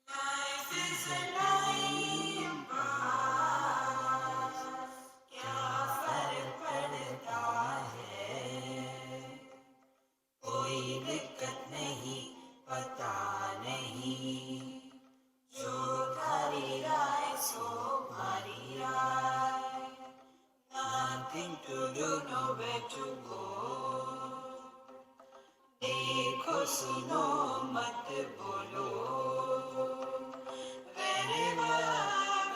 Life is a time pass, क्या फर्क पड़ता है, कोई दिक्कत नहीं, पता नहीं, जो थारी राय सो भारी राय, nothing to do, nowhere to go, देखो सुनो मत बोलो, wherever,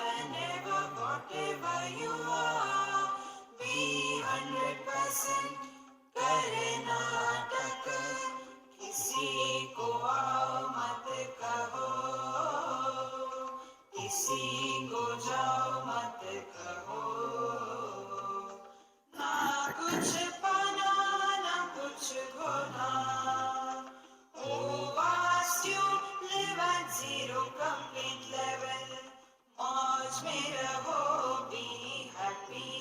whenever, whatever you are, be 100% करे नाटक, किसी को आओ मत कहो, किसी को जाओ मत कहो, ना कुछ पाना ना कुछ खोना, who asked you live at zero complete level, मौज में रहो, be happy.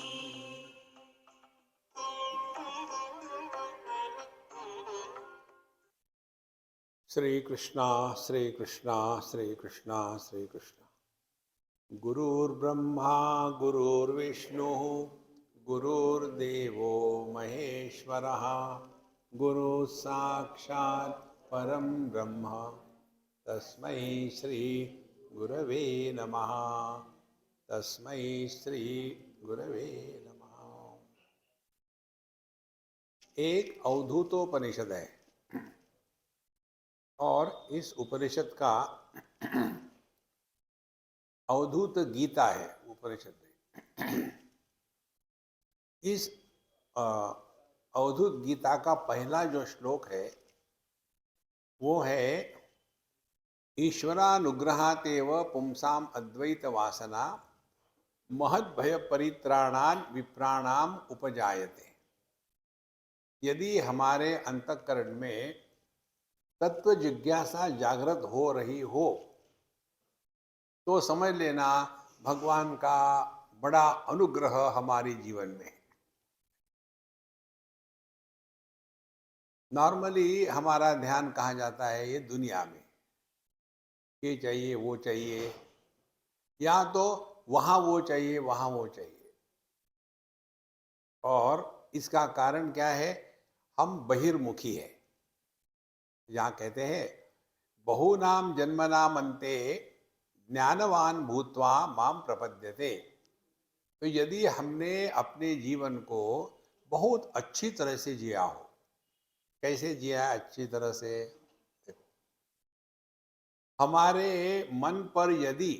श्री कृष्णा श्री कृष्णा श्री कृष्णा श्री कृष्णा। गुरुर्ब्रह्मा गुरुर्विष्णु गुरुर्देवो महेश्वरः, गुरु साक्षात् परम ब्रह्म, तस्मै श्री गुरवे नमः, तस्मै श्री गुरवे नमः। एक अवधूतोपनिषद है और इस उपनिषद का अवधूत गीता है उपनिषद में। इस अवधूत गीता का पहला जो श्लोक है वो है, ईश्वरानुग्रहातेव पुंसाम अद्वैत वासना महद भय परित्राणान विप्राणाम उपजायते। यदि हमारे अंतःकरण में तत्व जिज्ञासा जागृत हो रही हो तो समझ लेना भगवान का बड़ा अनुग्रह हमारे जीवन में। नॉर्मली हमारा ध्यान कहाँ जाता है, ये दुनिया में, ये चाहिए वो चाहिए, या तो वहाँ वो चाहिए वहाँ वो चाहिए। और इसका कारण क्या है, हम बहिर्मुखी है। यहाँ कहते हैं बहुनाम जन्मनाम अन्ते ज्ञानवान भूत्वा माम प्रपद्यते। तो यदि हमने अपने जीवन को बहुत अच्छी तरह से जिया हो, कैसे जिया अच्छी तरह से, हमारे मन पर यदि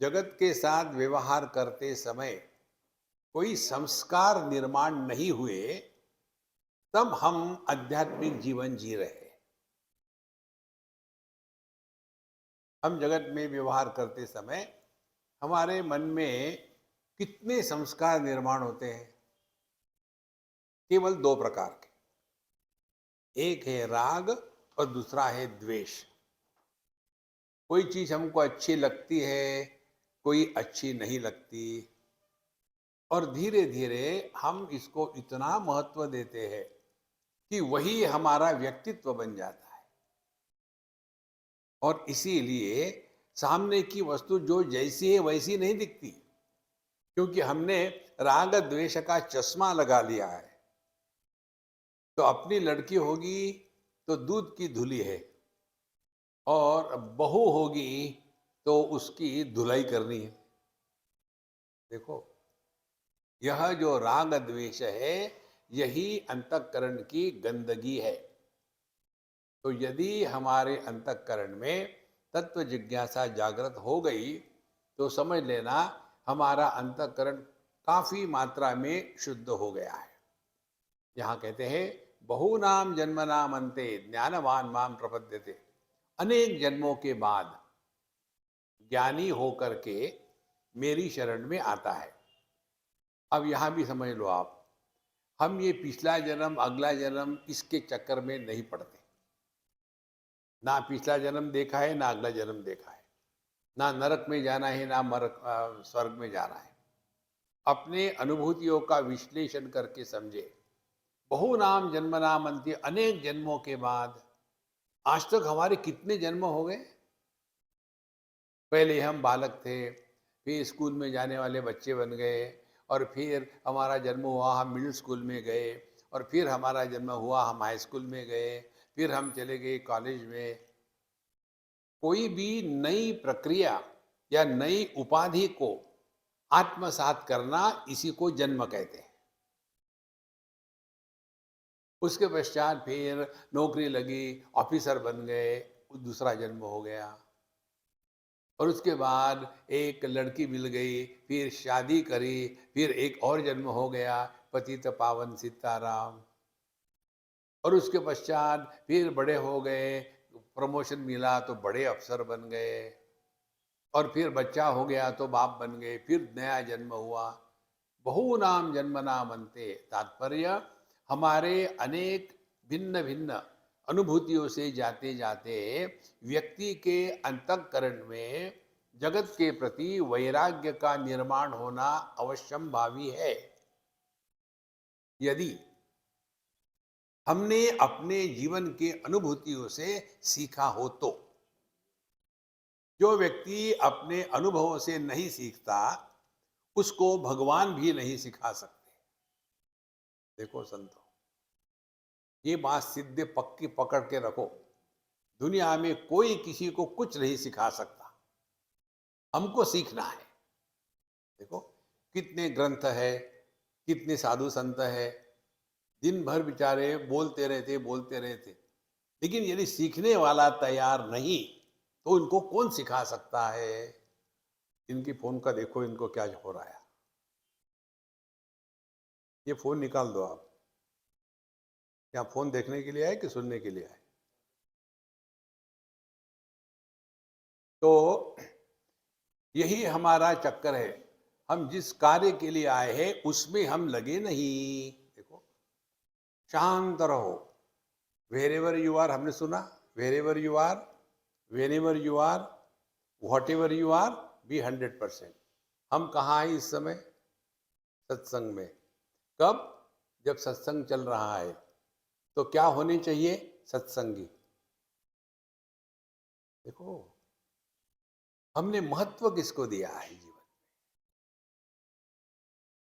जगत के साथ व्यवहार करते समय कोई संस्कार निर्माण नहीं हुए, तब हम आध्यात्मिक जीवन जी रहे हैं। हम जगत में व्यवहार करते समय हमारे मन में कितने संस्कार निर्माण होते हैं? केवल दो प्रकार के, एक है राग और दूसरा है द्वेष। कोई चीज हमको अच्छी लगती है, कोई अच्छी नहीं लगती, और धीरे धीरे हम इसको इतना महत्व देते हैं कि वही हमारा व्यक्तित्व बन जाता है। और इसीलिए सामने की वस्तु जो जैसी है वैसी नहीं दिखती, क्योंकि हमने राग द्वेष का चश्मा लगा लिया है। तो अपनी लड़की होगी तो दूध की धुली है, और बहू होगी तो उसकी धुलाई करनी है। देखो, यह जो राग द्वेष है यही अंतःकरण की गंदगी है। तो यदि हमारे अंतःकरण में तत्व जिज्ञासा जागृत हो गई तो समझ लेना हमारा अंतःकरण काफी मात्रा में शुद्ध हो गया है। यहाँ कहते हैं बहुनाम जन्मनाम अन्ते ज्ञानवान माम प्रपद्यते। अनेक जन्मों के बाद ज्ञानी होकर के मेरी शरण में आता है। अब यहाँ भी समझ लो आप, हम ये पिछला जन्म अगला जन्म इसके चक्कर में नहीं पड़ते। ना पिछला जन्म देखा है, ना अगला जन्म देखा है, ना नरक में जाना है, ना स्वर्ग में जाना है। अपने अनुभूतियों का विश्लेषण करके समझे, बहु नाम जन्म नाम अंत्य, अनेक जन्मों के बाद आज तक हमारे कितने जन्म हो गए। पहले हम बालक थे, फिर स्कूल में जाने वाले बच्चे बन गए, और फिर हमारा जन्म हुआ हम मिडिल स्कूल में गए, और फिर हमारा जन्म हुआ हम हाई स्कूल में गए, फिर हम चले गए कॉलेज में। कोई भी नई प्रक्रिया या नई उपाधि को आत्मसात करना, इसी को जन्म कहते हैं। उसके पश्चात फिर नौकरी लगी, ऑफिसर बन गए, दूसरा जन्म हो गया। और उसके बाद एक लड़की मिल गई, फिर शादी करी, फिर एक और जन्म हो गया, पतित पावन सीताराम। और उसके पश्चात फिर बड़े हो गए, प्रमोशन मिला तो बड़े अफसर बन गए, और फिर बच्चा हो गया तो बाप बन गए, फिर नया जन्म हुआ। बहु नाम जन्म नाम अंते, तात्पर्य हमारे अनेक भिन्न भिन्न अनुभूतियों से जाते जाते व्यक्ति के अंतःकरण में जगत के प्रति वैराग्य का निर्माण होना अवश्यम भावी है। यदि हमने अपने जीवन के अनुभूतियों से सीखा हो तो। जो व्यक्ति अपने अनुभवों से नहीं सीखता, उसको भगवान भी नहीं सिखा सकते। देखो संतो, ये बात सिद्ध पक्की पकड़ के रखो। दुनिया में कोई किसी को कुछ नहीं सिखा सकता, हमको सीखना है। देखो कितने ग्रंथ है, कितने साधु संत है, दिन भर बेचारे बोलते रहते, लेकिन यदि सीखने वाला तैयार नहीं तो इनको कौन सिखा सकता है। इनकी फोन का देखो, इनको क्या हो रहा है। ये फोन निकाल दो आप। क्या फोन देखने के लिए आए कि सुनने के लिए आए? तो यही हमारा चक्कर है। हम जिस कार्य के लिए आए हैं उसमें हम लगे नहीं। देखो, शांत रहो। वेर एवर यू आर, हमने सुना, wherever you are, whenever you are, whatever you are, be 100%। हम कहाँ हैं इस समय? सत्संग में। कब? जब सत्संग चल रहा है। तो क्या होने चाहिए? सत्संगी। देखो, हमने महत्व किसको दिया है जीवन में?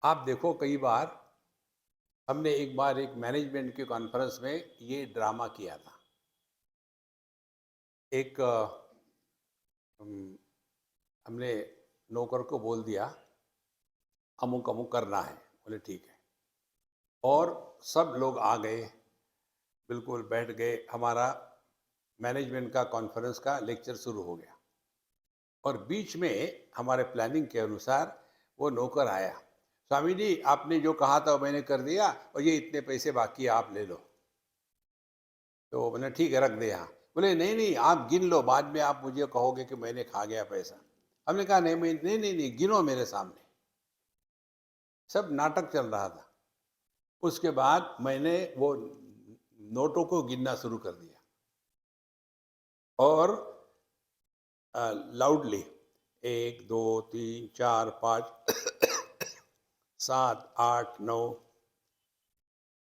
आप देखो, कई बार हमने एक बार एक मैनेजमेंट के कॉन्फ्रेंस में ये ड्रामा किया था। एक हमने नौकर को बोल दिया अमुक अमुक करना है, बोले ठीक है, और सब लोग आ गए, बिल्कुल बैठ गए। हमारा मैनेजमेंट का कॉन्फ्रेंस का लेक्चर शुरू हो गया, और बीच में हमारे प्लानिंग के अनुसार वो नौकर आया। स्वामी जी, आपने जो कहा था वो मैंने कर दिया, और ये इतने पैसे बाकी है, आप ले लो। तो मैंने ठीक है, रख दे यहाँ। बोले नहीं नहीं, आप गिन लो, बाद में आप मुझे कहोगे कि मैंने खा गया पैसा। हमने कहा नहीं नहीं नहीं नहीं, गिनो मेरे सामने। सब नाटक चल रहा था। उसके बाद मैंने वो नोटों को गिनना शुरू कर दिया, और लाउडली 1 2 3 4 5 7 8 9।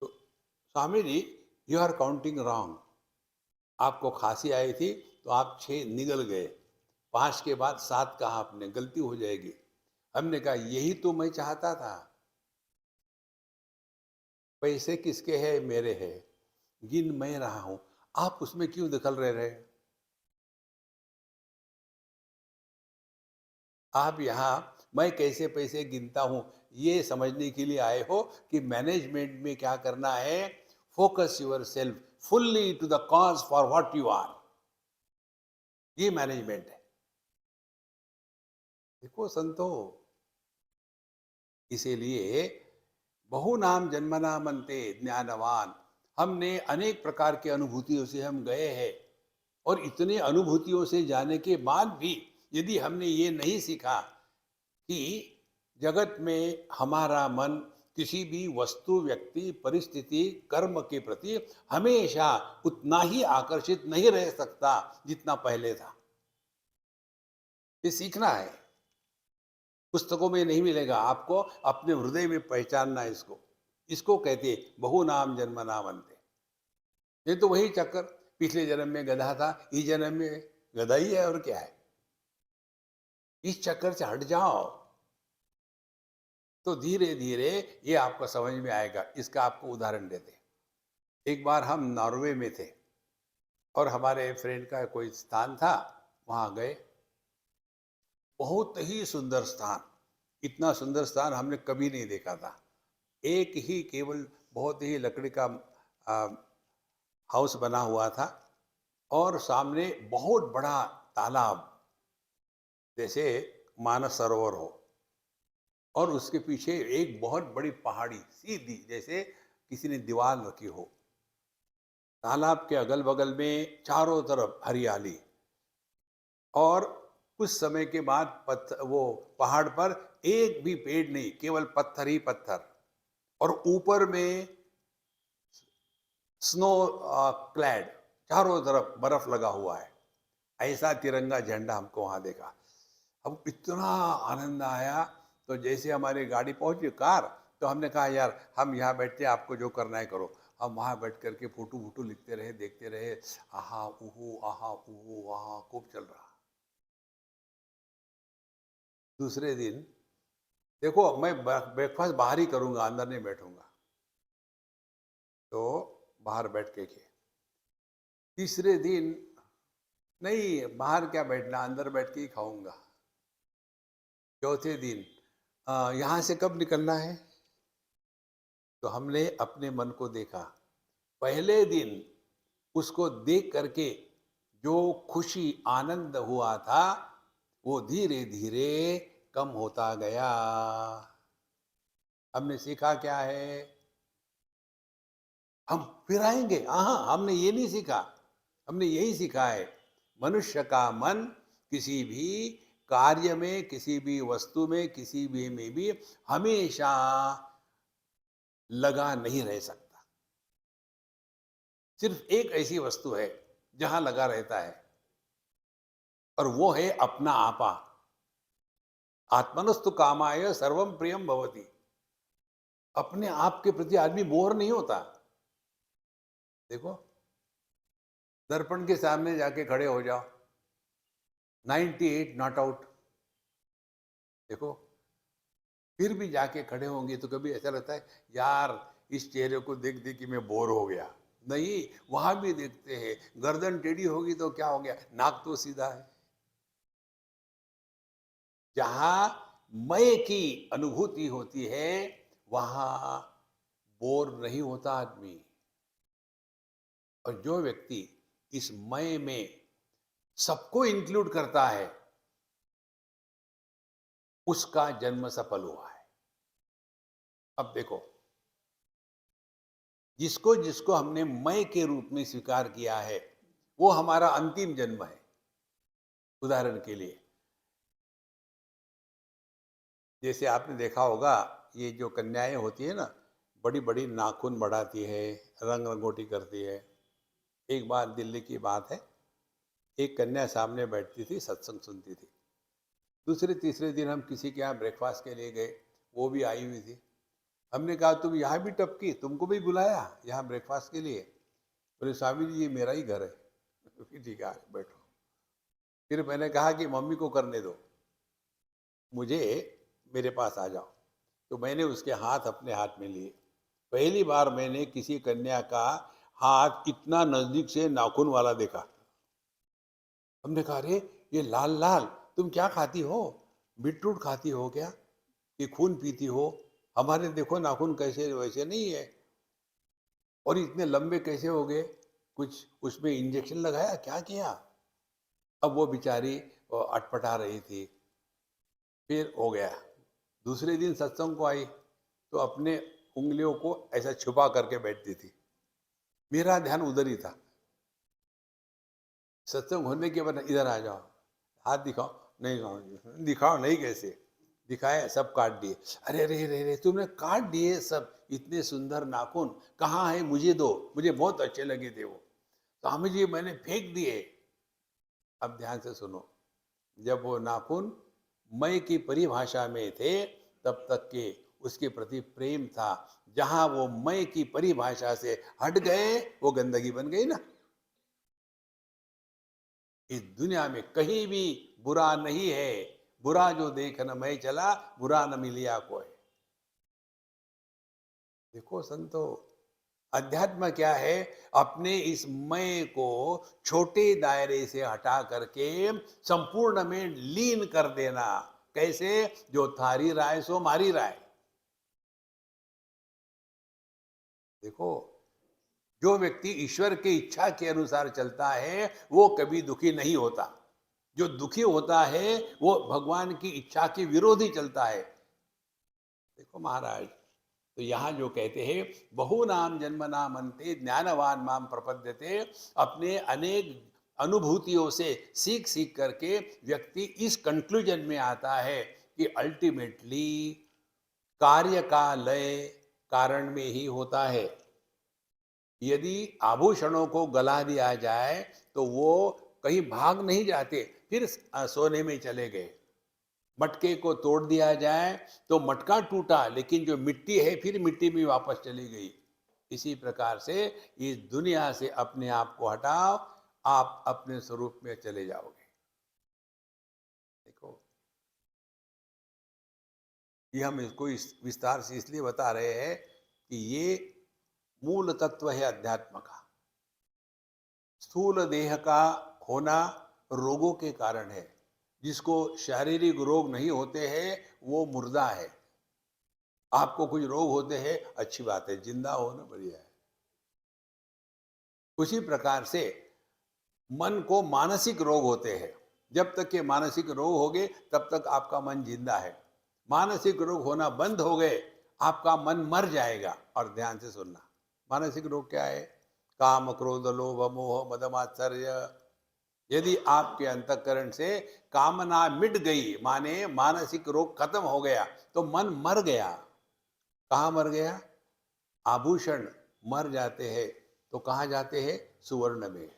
तो Swami ji, you are counting wrong. आपको खांसी आई थी तो आप 6 निगल गए, 5 के बाद 7 कहा आपने, गलती हो जाएगी। हमने कहा यही तो मैं चाहता था। पैसे किसके हैं? मेरे हैं, गिन मैं रहा हूं, आप उसमें क्यों दखल रहे? आप यहाँ मैं कैसे पैसे गिनता हूं ये समझने के लिए आए हो कि मैनेजमेंट में क्या करना है? Focus yourself fully to the cause for what you are. ये मैनेजमेंट है। देखो संतो, इसीलिए बहु नाम जन्मना मनते ज्ञानवान। हमने अनेक प्रकार के अनुभूतियों से हम गए हैं, और इतने अनुभूतियों से जाने के बाद भी यदि हमने ये नहीं सीखा कि जगत में हमारा मन किसी भी वस्तु, व्यक्ति, परिस्थिति, कर्म के प्रति हमेशा उतना ही आकर्षित नहीं रह सकता जितना पहले था। ये सीखना है। पुस्तकों में नहीं मिलेगा आपको, अपने हृदय में पहचानना है इसको। इसको कहते बहु नाम जन्म नामंते। ये तो वही चक्कर, पिछले जन्म में गधा था, इस जन्म में गधा ही है, और क्या है। इस चक्कर से हट जाओ तो धीरे धीरे ये आपको समझ में आएगा। इसका आपको उदाहरण देते हैं। एक बार हम नॉर्वे में थे और हमारे फ्रेंड का कोई स्थान था, वहां गए। बहुत ही सुंदर स्थान, इतना सुंदर स्थान हमने कभी नहीं देखा था। एक ही केवल बहुत ही लकड़ी का आ, हाउस बना हुआ था, और सामने बहुत बड़ा तालाब, जैसे मानस सरोवर हो, और उसके पीछे एक बहुत बड़ी पहाड़ी सीधी, जैसे किसी ने दीवार रखी हो। तालाब के अगल बगल में चारों तरफ हरियाली, और कुछ समय के बाद पत्थर, वो पहाड़ पर एक भी पेड़ नहीं, केवल पत्थर ही पत्थर, और ऊपर में स्नो क्लैड, चारों तरफ बर्फ लगा हुआ है। ऐसा तिरंगा झंडा हमको वहां देखा। अब इतना आनंद आया, तो जैसे हमारी गाड़ी पहुंची, कार, तो हमने कहा यार हम यहाँ बैठते हैं, आपको जो करना है करो। हम वहाँ बैठ करके फोटो वोटो लिखते रहे, देखते रहे। आहा उहू आहा, खूब चल रहा। दूसरे दिन देखो, मैं ब्रेकफास्ट बाहर ही करूंगा, अंदर नहीं बैठूंगा, तो बाहर बैठ के किए। तीसरे दिन, नहीं बाहर क्या बैठना, अंदर बैठ के ही खाऊंगा। चौथे दिन, यहाँ से कब निकलना है? तो हमने अपने मन को देखा। पहले दिन उसको देख करके जो खुशी आनंद हुआ था, वो धीरे धीरे कम होता गया। हमने सीखा क्या है? हम फिर आएंगे, हाँ, हमने ये नहीं सीखा। हमने यही सीखा है, मनुष्य का मन किसी भी कार्य में, किसी भी वस्तु में, किसी भी में भी हमेशा लगा नहीं रह सकता। सिर्फ एक ऐसी वस्तु है जहां लगा रहता है, और वो है अपना आपा। आत्मनस्तु कामाय सर्वम प्रियम भवति। अपने आप के प्रति आदमी बोर नहीं होता। देखो, दर्पण के सामने जाके खड़े हो जाओ, 98 नॉट आउट, देखो, फिर भी जाके खड़े होंगे तो कभी ऐसा लगता है यार इस चेहरे को देख देख के मैं बोर हो गया? नहीं, वहां भी देखते हैं, गर्दन टेढ़ी होगी तो क्या हो गया, नाक तो सीधा है। जहां मय की अनुभूति होती है, वहां बोर नहीं होता आदमी। और जो व्यक्ति इस मय में सबको इंक्लूड करता है, उसका जन्म सफल हुआ है। अब देखो, जिसको जिसको हमने मैं के रूप में स्वीकार किया है, वो हमारा अंतिम जन्म है। उदाहरण के लिए, जैसे आपने देखा होगा, ये जो कन्याएं होती है ना, बड़ी बड़ी नाखून बढ़ाती है, रंग रंगोटी करती है। एक बार दिल्ली की बात है, एक कन्या सामने बैठती थी, सत्संग सुनती थी। दूसरे तीसरे दिन हम किसी के यहाँ ब्रेकफास्ट के लिए गए, वो भी आई हुई थी। हमने कहा तुम यहाँ भी टपकी, तुमको भी बुलाया यहाँ ब्रेकफास्ट के लिए? बोले स्वामी जी ये मेरा ही घर है। ठीक है बैठो। फिर मैंने कहा कि मम्मी को करने दो, मुझे मेरे पास आ जाओ। तो मैंने उसके हाथ अपने हाथ में लिए। पहली बार मैंने किसी कन्या का हाथ इतना नजदीक से नाखून वाला देखा। हमने कहा अरे ये लाल लाल, तुम क्या खाती हो? बीटरूट खाती हो क्या? ये खून पीती हो? हमारे देखो नाखून कैसे वैसे नहीं है, और इतने लंबे कैसे हो गए? कुछ उसमें इंजेक्शन लगाया, क्या किया? अब वो बेचारी अटपटा रही थी। फिर हो गया। दूसरे दिन सत्संग को आई तो अपने उंगलियों को ऐसा छुपा करके बैठती थी। मेरा ध्यान उधर ही था। सत्संग होने के बाद इधर आ जाओ, हाथ दिखाओ, नहीं दिखाओ, नहीं कैसे दिखाए, सब काट दिए। अरे अरे अरे अरे, तुमने काट दिए सब, इतने सुंदर नाखून कहाँ है? मुझे दो, मुझे बहुत अच्छे लगे थे वो। स्वामी जी मैंने फेंक दिए। अब ध्यान से सुनो, जब वो नाखून मय की परिभाषा में थे, तब तक के उसके प्रति प्रेम था। जहां वो मैं की परिभाषा से हट गए, वो गंदगी बन गई ना। इस दुनिया में कहीं भी बुरा नहीं है, बुरा जो देख न मैं चला, बुरा न मिलिया कोई। देखो संतो, अध्यात्म क्या है? अपने इस मैं को छोटे दायरे से हटा करके संपूर्ण में लीन कर देना। कैसे? जो थारी राय सो मारी राय। देखो, जो व्यक्ति ईश्वर की इच्छा के अनुसार चलता है वो कभी दुखी नहीं होता। जो दुखी होता है वो भगवान की इच्छा के विरोधी चलता है। देखो महाराज, तो यहाँ जो कहते हैं बहु नाम जन्म नाम अंते ज्ञानवान माम प्रपद्यते, अपने अनेक अनुभूतियों से सीख सीख करके व्यक्ति इस कंक्लूजन में आता है कि अल्टीमेटली कार्य का लय कारण में ही होता है। यदि आभूषणों को गला दिया जाए तो वो कहीं भाग नहीं जाते, फिर सोने में चले गए। मटके को तोड़ दिया जाए तो मटका टूटा, लेकिन जो मिट्टी है फिर मिट्टी में वापस चली गई। इसी प्रकार से इस दुनिया से अपने आप को हटाओ, आप अपने स्वरूप में चले जाओगे। देखो, ये हम इसको विस्तार से इसलिए बता रहे हैं कि ये मूल तत्व है अध्यात्म का। स्थूल देह का होना रोगों के कारण है। जिसको शारीरिक रोग नहीं होते हैं वो मुर्दा है। आपको कुछ रोग होते हैं, अच्छी बात है, जिंदा होना बढ़िया है। उसी प्रकार से मन को मानसिक रोग होते हैं। जब तक के मानसिक रोग हो गए तब तक आपका मन जिंदा है। मानसिक रोग होना बंद हो गए, आपका मन मर जाएगा। और ध्यान से सुनना, मानसिक रोग क्या है? काम, क्रोध, लोभ, मोह, मद, मात्सर्य। यदि आपके अंतःकरण से कामना मिट गई, माने मानसिक रोग खत्म हो गया, तो मन मर गया। कहाँ मर गया? आभूषण मर जाते हैं तो कहाँ जाते हैं? सुवर्ण में।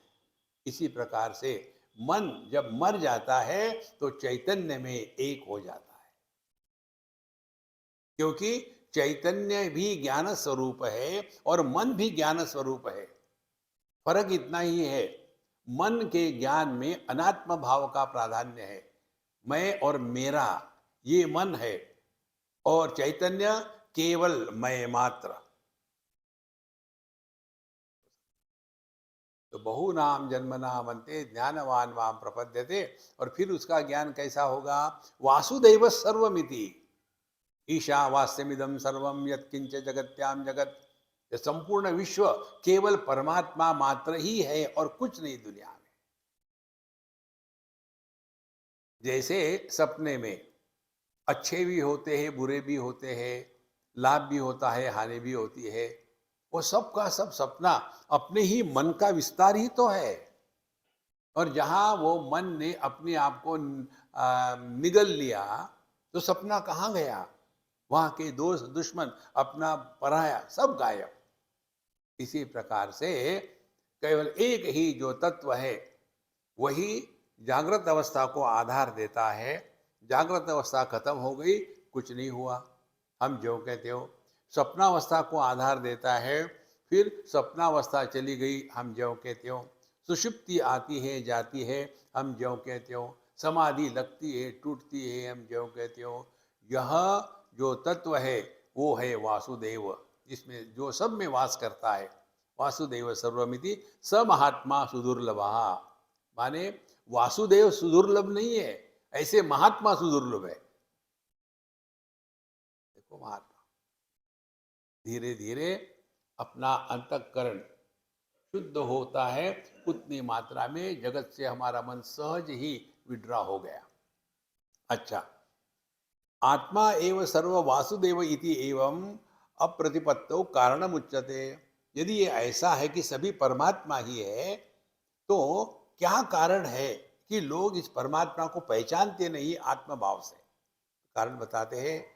इसी प्रकार से मन जब मर जाता है तो चैतन्य में एक हो जाता है। क्योंकि चैतन्य भी ज्ञान स्वरूप है और मन भी ज्ञान स्वरूप है। फर्क इतना ही है, मन के ज्ञान में अनात्म भाव का प्राधान्य है। मैं और मेरा, ये मन है। और चैतन्य केवल मैं मात्र। तो बहु नाम जन्म नाम अंते ज्ञानवान माम प्रपद्यते। और फिर उसका ज्ञान कैसा होगा? वासुदेव सर्वमिति, ईशावास्यमिदं सर्वम यत्किंच जगत्याम जगत। ये संपूर्ण विश्व केवल परमात्मा मात्र ही है और कुछ नहीं दुनिया में। जैसे सपने में अच्छे भी होते हैं, बुरे भी होते हैं, लाभ भी होता है, हानि भी होती है। वो सब का सब सपना अपने ही मन का विस्तार ही तो है। और जहां वो मन ने अपने आप को निगल लिया तो सपना कहाँ गया? वहां के दोस्त दुश्मन अपना पराया सब गायब। इसी प्रकार से केवल एक ही जो तत्व है वही जागृत अवस्था को आधार देता है। जागृत अवस्था खत्म हो गई, कुछ नहीं हुआ, हम जो कहते हो। स्वप्नावस्था को आधार देता है, फिर स्वप्नावस्था चली गई, हम जो कहते हो। सुषुप्ति आती है जाती है, हम जो कहते हो। समाधि लगती है टूटती है, हम जो कहते हो। यह जो तत्व है वो है वासुदेव, जिसमें जो सब में वास करता है। वासुदेव सर्वमिति स महात्मा सुदुर्लभा। माने वासुदेव सुदुर्लभ नहीं है, ऐसे महात्मा सुदुर्लभ है। देखो महात्मा धीरे धीरे अपना अंतःकरण शुद्ध होता है, उतनी मात्रा में जगत से हमारा मन सहज ही विड्रा हो गया। अच्छा, आत्मा एव सर्व वासुदेव इति एवं अप्रतिपत्तो कारणम उच्यते। यदि ये ऐसा है कि सभी परमात्मा ही है, तो क्या कारण है कि लोग इस परमात्मा को पहचानते नहीं आत्मभाव से? कारण बताते हैं।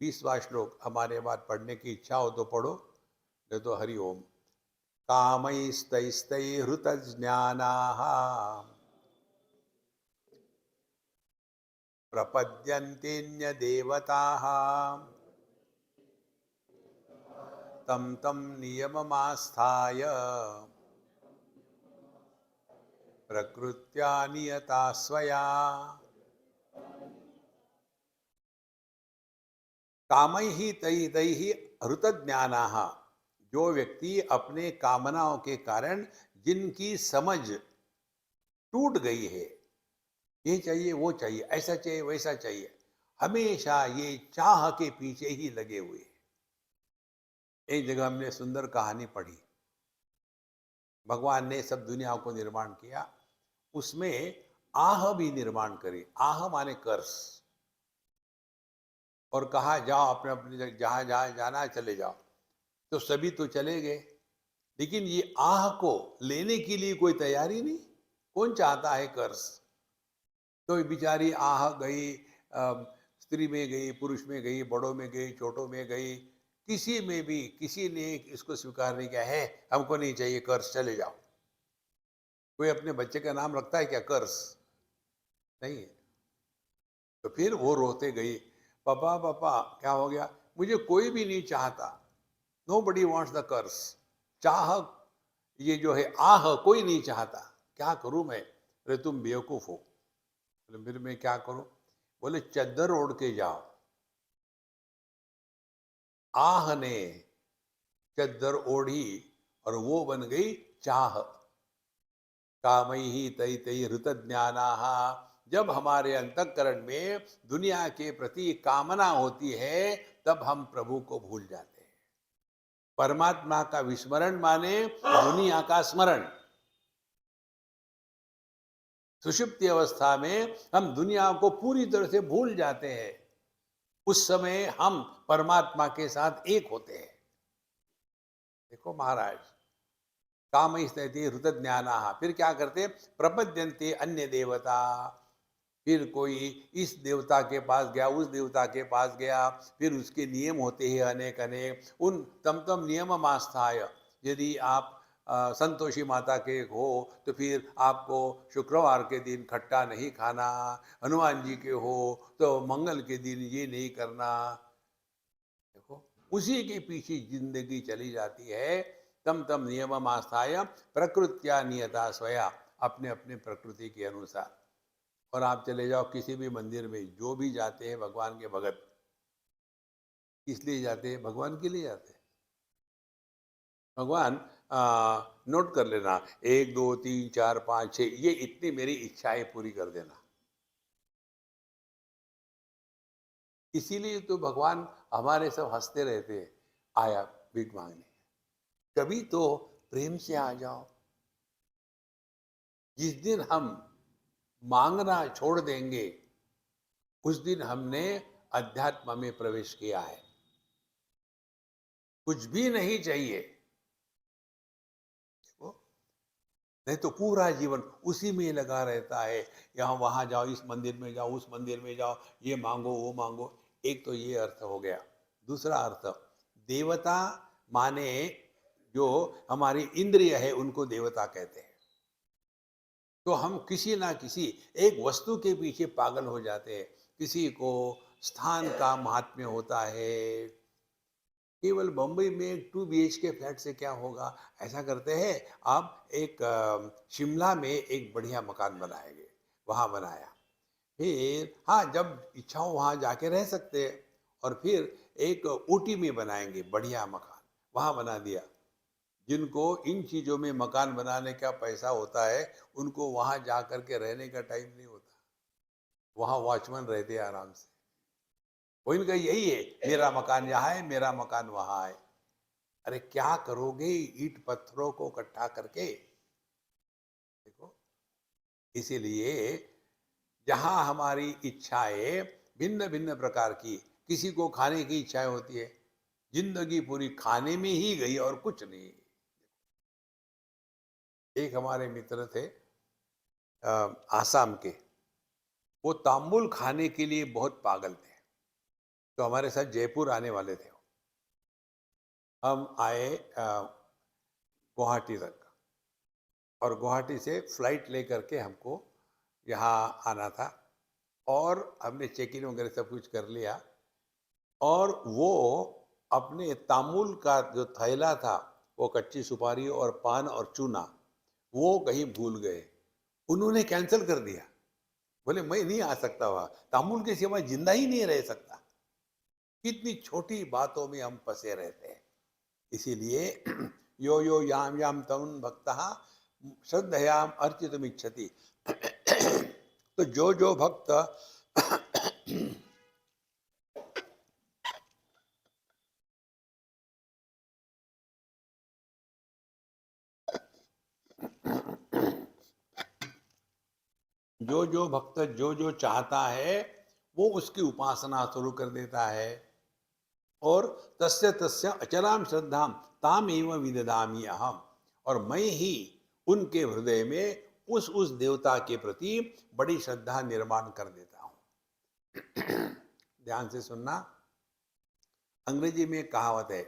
20वां श्लोक हमारे बाद पढ़ने की इच्छा हो तो पढ़ो, नहीं तो हरि ओम। कामैस्तैस्तैहृतज्ञानाः प्रपद्यन्तेऽन्यदेवताः तं तं नियममास्थाय प्रकृत्या नियता स्वया कामैहि तैहि तैहि हृतज्ञानाः। जो व्यक्ति अपने कामनाओं के कारण जिनकी समझ टूट गई है, ये चाहिए वो चाहिए, ऐसा चाहिए वैसा चाहिए, हमेशा ये चाह के पीछे ही लगे हुए हैं। एक जगह हमने सुंदर कहानी पढ़ी। भगवान ने सब दुनिया को निर्माण किया, उसमें आह भी निर्माण करी। आह माने कर्स। और कहा जाओ अपने अपनी जगह, जहां जहां जाना है चले जाओ। तो सभी तो चले गए, लेकिन ये आह को लेने के लिए कोई तैयारी नहीं। कौन चाहता है कर्स? तो ये बेचारी आह गई, स्त्री में गई, पुरुष में गई, बड़ों में गई, छोटों में गई, किसी में भी किसी ने इसको स्वीकार नहीं किया है। हमको नहीं चाहिए कर्स, चले जाओ। कोई अपने बच्चे का नाम रखता है क्या कर्स? नहीं है। तो फिर वो रोते गई, पापा पापा क्या हो गया? मुझे कोई भी नहीं चाहता। Nobody wants the curse. चाह, ये जो है आह, कोई नहीं चाहता। क्या करूं मैं? अरे तुम बेवकूफ हो। बोले फिर मैं क्या करूं? बोले चद्दर ओढ़ के जाओ। आह ने चद्दर ओढ़ी और वो बन गई चाह। कामैहि तै तै हृत ज्ञानाः। जब हमारे अंतःकरण में दुनिया के प्रति कामना होती है, तब हम प्रभु को भूल जाते हैं। परमात्मा का विस्मरण माने दुनिया का स्मरण। सुषुप्ति अवस्था में हम दुनिया को पूरी तरह से भूल जाते हैं। उस समय हम परमात्मा के साथ एक होते हैं। देखो महाराज, काम स्थिति हृत ज्ञाना। फिर क्या करते? प्रपद्यन्ते अन्य देवता। फिर कोई इस देवता के पास गया, उस देवता के पास गया, फिर उसके नियम होते हैं अनेक अनेक। उन तम तम नियम आस्थाय। यदि आप संतोषी माता के हो तो फिर आपको शुक्रवार के दिन खट्टा नहीं खाना। हनुमान जी के हो तो मंगल के दिन ये नहीं करना। देखो, उसी के पीछे जिंदगी चली जाती है। तम तम नियम आस्थाय प्रकृत्या नियता स्वया। अपने अपने प्रकृति के अनुसार। और आप चले जाओ किसी भी मंदिर में, जो भी जाते हैं भगवान के भगत, किस लिए जाते हैं? भगवान के लिए जाते हैं। भगवान, नोट कर लेना, 1 2 3 4 5 6, ये इतनी मेरी इच्छाएं पूरी कर देना। इसीलिए तो भगवान हमारे सब हंसते रहते हैं, आया भीख मांगने। कभी तो प्रेम से आ जाओ। जिस दिन हम मांगना छोड़ देंगे, उस दिन हमने अध्यात्म में प्रवेश किया है। कुछ भी नहीं चाहिए, नहीं तो पूरा जीवन उसी में लगा रहता है। यहाँ वहां जाओ, इस मंदिर में जाओ, उस मंदिर में जाओ, ये मांगो वो मांगो। एक तो ये अर्थ हो गया। दूसरा अर्थ, देवता माने जो हमारी इंद्रिय है उनको देवता कहते हैं। तो हम किसी ना किसी एक वस्तु के पीछे पागल हो जाते हैं। किसी को स्थान का महात्म्य होता है। केवल बम्बई में एक 2 BHK फ्लैट से क्या होगा? ऐसा करते हैं, आप एक शिमला में एक बढ़िया मकान बनाएंगे, वहाँ बनाया। फिर हाँ, जब इच्छा हो वहाँ जाके रह सकते हैं। और फिर एक ऊटी में बनाएंगे बढ़िया मकान, वहाँ बना दिया। जिनको इन चीज़ों में मकान बनाने का पैसा होता है, उनको वहाँ जा करके रहने का टाइम नहीं होता। वहाँ वॉचमैन रहते हैं आराम से। वो इनका यही है, मेरा मकान यहाँ है, मेरा मकान वहाँ है। अरे क्या करोगे ईंट पत्थरों को इकट्ठा करके? देखो, इसीलिए जहां हमारी इच्छाएं भिन्न भिन्न प्रकार की, किसी को खाने की इच्छाएं होती है, जिंदगी पूरी खाने में ही गई और कुछ नहीं। एक हमारे मित्र थे, आसाम के। वो तांबुल खाने के लिए बहुत पागल थे। तो हमारे साथ जयपुर आने वाले थे। हम आए गुवाहाटी तक, और गुवाहाटी से फ्लाइट लेकर के हमको यहाँ आना था। और हमने चेक इन वगैरह सब कुछ कर लिया। और वो अपने तामुल का जो थैला था, वो कच्ची सुपारी और पान और चूना, वो कहीं भूल गए। उन्होंने कैंसिल कर दिया। बोले मैं नहीं आ सकता वहां, तामुल के सिवा जिंदा ही नहीं रह सकता। कितनी छोटी बातों में हम फंसे रहते हैं। इसीलिए यो यो याम याम तम भक्तः श्रद्धयाम अर्चितुमिच्छति। तो जो भक्त जो भक्त जो चाहता है वो उसकी उपासना शुरू कर देता है। और तस्य तस्य अचलाम श्रद्धाम ताम एवं विददामि अहम, और मैं ही उनके हृदय में उस देवता के प्रति बड़ी श्रद्धा निर्माण कर देता हूं। ध्यान से सुनना, अंग्रेजी में एक कहावत है,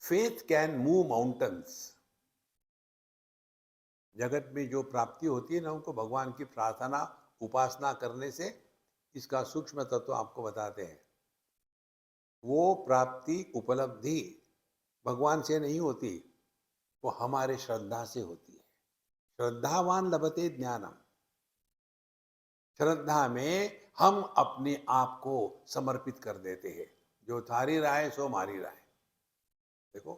फेथ कैन मूव माउंटेन्स। जगत में जो प्राप्ति होती है ना, उनको भगवान की प्रार्थना उपासना करने से, इसका सूक्ष्म तत्व आपको बताते हैं। वो प्राप्ति उपलब्धि भगवान से नहीं होती, वो हमारे श्रद्धा से होती है। श्रद्धावान लभते ज्ञानम। श्रद्धा में हम अपने आप को समर्पित कर देते हैं। जो थारी राय सो मारी राय। देखो,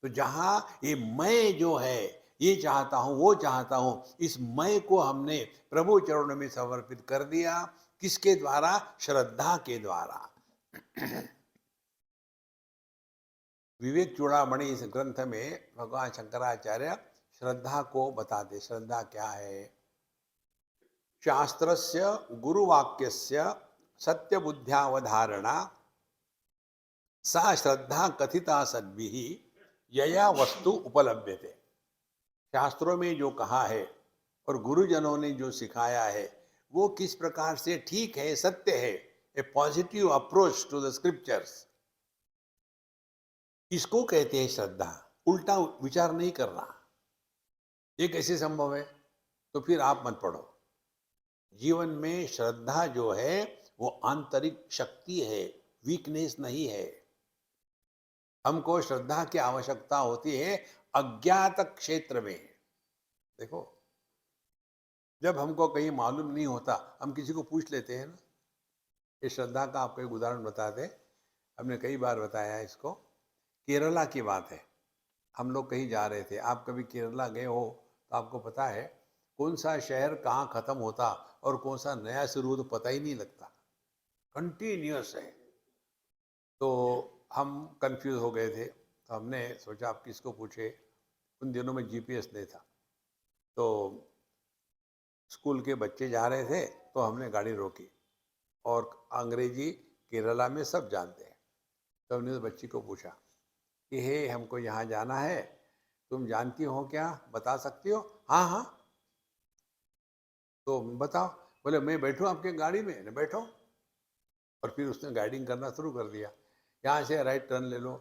तो जहां ये मैं जो है, ये चाहता हूं वो चाहता हूं, इस मैं को हमने प्रभु चरणों में समर्पित कर दिया। किसके द्वारा? श्रद्धा के द्वारा। विवेक चूड़ामणि इस ग्रंथ में भगवान शंकराचार्य श्रद्धा को बताते। श्रद्धा क्या है? शास्त्रस्य गुरुवाक्यस्य सत्यबुद्ध्यावधारणा सा श्रद्धा कथिता सद्भिः यया वस्तु उपलभ्यते। शास्त्रों में जो कहा है और गुरुजनों ने जो सिखाया है, वो किस प्रकार से ठीक है, सत्य है, a positive approach to the scriptures, इसको कहते हैं श्रद्धा। उल्टा विचार नहीं करना, ये कैसे संभव है? तो फिर आप मत पढ़ो। जीवन में श्रद्धा जो है वो आंतरिक शक्ति है, वीकनेस नहीं है। हमको श्रद्धा की आवश्यकता होती है अज्ञात क्षेत्र में। देखो, जब हमको कहीं मालूम नहीं होता, हम किसी को पूछ लेते हैं ना। ये श्रद्धा का आपको एक उदाहरण बताते हैं, हमने कई बार बताया है इसको। केरला की बात है। हम लोग कहीं जा रहे थे, आप कभी केरला गए हो तो आपको पता है कौन सा शहर कहाँ खत्म होता और कौन सा नया शुरू हो तो पता ही नहीं लगता, कंटिन्यूअस है। तो हम कंफ्यूज हो गए थे, तो हमने सोचा आप किसको पूछे। उन दिनों में जीपीएस नहीं था, तो स्कूल के बच्चे जा रहे थे, तो हमने गाड़ी रोकी। और अंग्रेजी केरला में सब जानते हैं, तो हमने उस बच्ची को पूछा कि हे, हमको यहाँ जाना है, तुम जानती हो क्या, बता सकती हो? हाँ हाँ। तो बताओ। बोले मैं बैठूँ आपके गाड़ी में? न बैठो। और फिर उसने गाइडिंग करना शुरू कर दिया। यहाँ से राइट टर्न ले लो,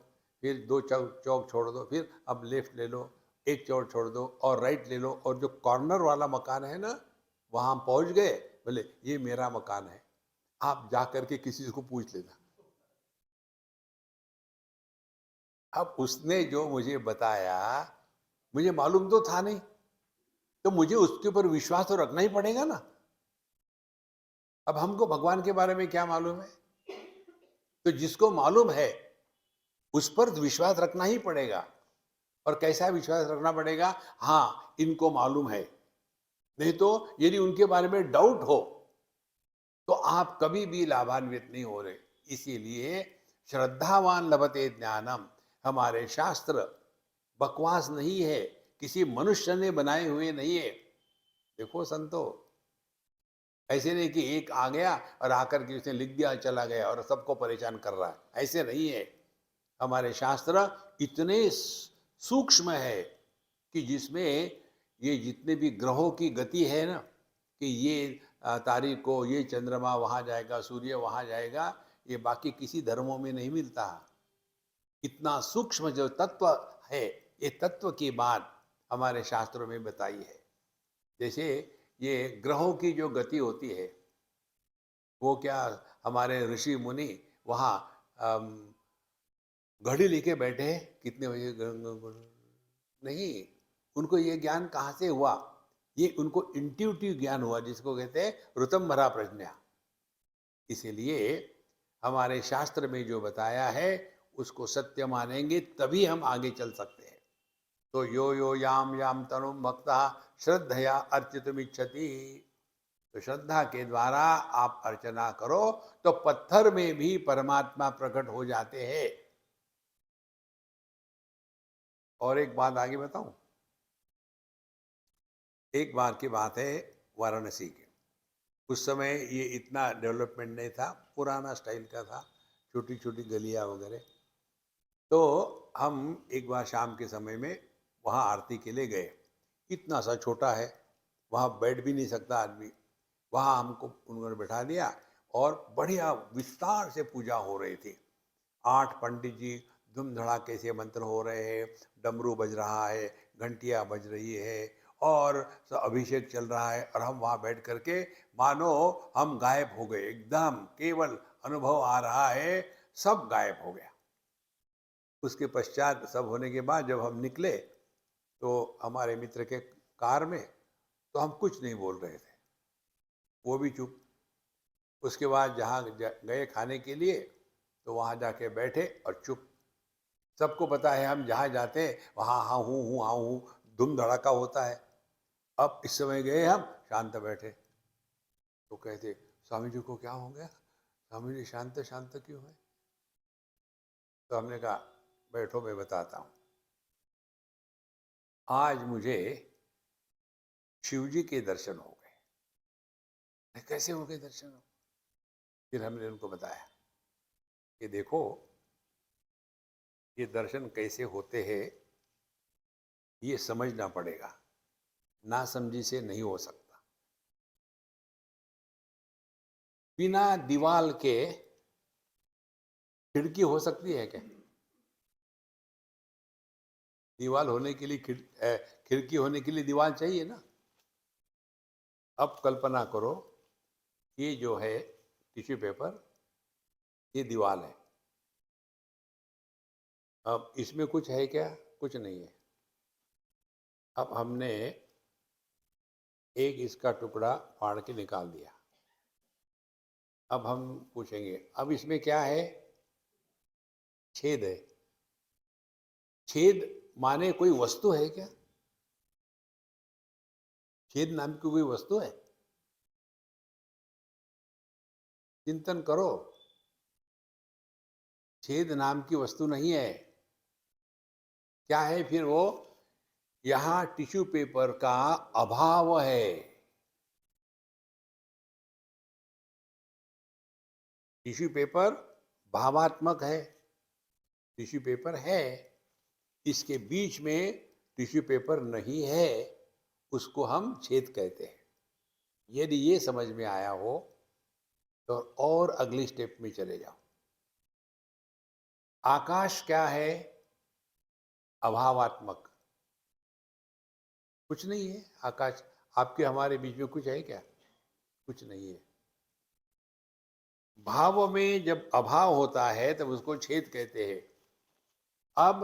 फिर 2 चौक छोड़ दो, फिर अब लेफ्ट ले लो, 1 चौक छोड़ दो और राइट ले लो, और जो कॉर्नर वाला मकान है ना, वहाँ पहुँच गए। बोले ये मेरा मकान है, आप जा करके किसी को पूछ लेना। अब उसने जो मुझे बताया, मुझे मालूम तो था नहीं, तो मुझे उसके ऊपर विश्वास तो रखना ही पड़ेगा ना। अब हमको भगवान के बारे में क्या मालूम है? तो जिसको मालूम है उस पर विश्वास रखना ही पड़ेगा। और कैसा विश्वास रखना पड़ेगा? हाँ, इनको मालूम है। नहीं तो यदि उनके बारे में डाउट हो तो आप कभी भी लाभान्वित नहीं हो रहे। इसीलिए श्रद्धावान लभते ज्ञानम, हमारे शास्त्र बकवास नहीं है, किसी मनुष्य ने बनाए हुए नहीं है। देखो संतो, ऐसे नहीं कि एक आ गया और आकर के उसने लिख दिया चला गया और सबको परेशान कर रहा है, ऐसे नहीं है। हमारे शास्त्र इतने सूक्ष्म है कि जिसमें ये जितने भी ग्रहों की गति है ना, कि ये तारीख को ये चंद्रमा वहाँ जाएगा, सूर्य वहाँ जाएगा, ये बाकी किसी धर्मों में नहीं मिलता। इतना सूक्ष्म जो तत्व है, ये तत्व की बात हमारे शास्त्रों में बताई है। जैसे ये ग्रहों की जो गति होती है, वो क्या हमारे ऋषि मुनि वहाँ घड़ी लेके बैठे हैं, कितने बजे नहीं, उनको ये ज्ञान कहाँ से हुआ? ये उनको इंट्यूटिव ज्ञान हुआ, जिसको कहते हैं ऋतंभरा प्रज्ञा। इसीलिए हमारे शास्त्र में जो बताया है उसको सत्य मानेंगे तभी हम आगे चल सकते हैं। तो यो यो याम याम तनुम भक्ता श्रद्धया अर्चितुमिच्छति, तो श्रद्धा के द्वारा आप अर्चना करो तो पत्थर में भी परमात्मा प्रकट हो जाते हैं। और एक बात आगे बताऊं, एक बार की बात है वाराणसी की। उस समय ये इतना डेवलपमेंट नहीं था, पुराना स्टाइल का था, छोटी छोटी गलियां वगैरह। तो हम एक बार शाम के समय में वहाँ आरती के लिए गए। इतना सा छोटा है, वहाँ बैठ भी नहीं सकता आदमी। वहाँ हमको उन्होंने बैठा दिया और बढ़िया विस्तार से पूजा हो रही थी। 8 पंडित जी धूम धड़ाके से मंत्र हो रहे हैं, डमरू बज रहा है, घंटियाँ बज रही है और अभिषेक चल रहा है, और हम वहाँ बैठ करके मानो हम गायब हो गए। एकदम केवल अनुभव आ रहा है, सब गायब हो गया। उसके पश्चात सब होने के बाद जब हम निकले तो हमारे मित्र के कार में, तो हम कुछ नहीं बोल रहे थे, वो भी चुप। उसके बाद जहाँ गए खाने के लिए तो वहाँ जाके बैठे और चुप। सबको पता है हम जहाँ जाते हैं वहाँ हाँ हूँ धूम धड़ाका होता है। अब इस समय गए हम शांत बैठे, तो कहते स्वामी जी को क्या हो गया, स्वामी जी शांत शांत क्यों है? तो हमने कहा बैठो मैं बताता हूँ। आज मुझे शिव जी के दर्शन हो गए। कैसे हो गए दर्शन? फिर हमने उनको बताया कि देखो ये दर्शन कैसे होते हैं ये समझना पड़ेगा, ना समझी से नहीं हो सकता। बिना दीवाल के खिड़की हो सकती है क्या? दीवाल होने के लिए खिड़की होने के लिए दीवार चाहिए ना। अब कल्पना करो, ये जो है टिश्यू पेपर, ये दीवार है। अब इसमें कुछ है क्या? कुछ नहीं है। अब हमने एक इसका टुकड़ा फाड़ के निकाल दिया। अब हम पूछेंगे अब इसमें क्या है? छेद है। छेद माने कोई वस्तु है क्या? छेद नाम की कोई वस्तु है? चिंतन करो, छेद नाम की वस्तु नहीं है। क्या है फिर वो? यहां टिश्यू पेपर का अभाव है। टिश्यू पेपर भावात्मक है, टिश्यू पेपर है, इसके बीच में टिश्यू पेपर नहीं है, उसको हम छेद कहते हैं। यदि ये समझ में आया हो तो और अगली स्टेप में चले जाओ। आकाश क्या है? अभावात्मक, कुछ नहीं है आकाश। आपके हमारे बीच में कुछ है क्या? कुछ नहीं है। भाव में जब अभाव होता है तब उसको छेद कहते हैं। अब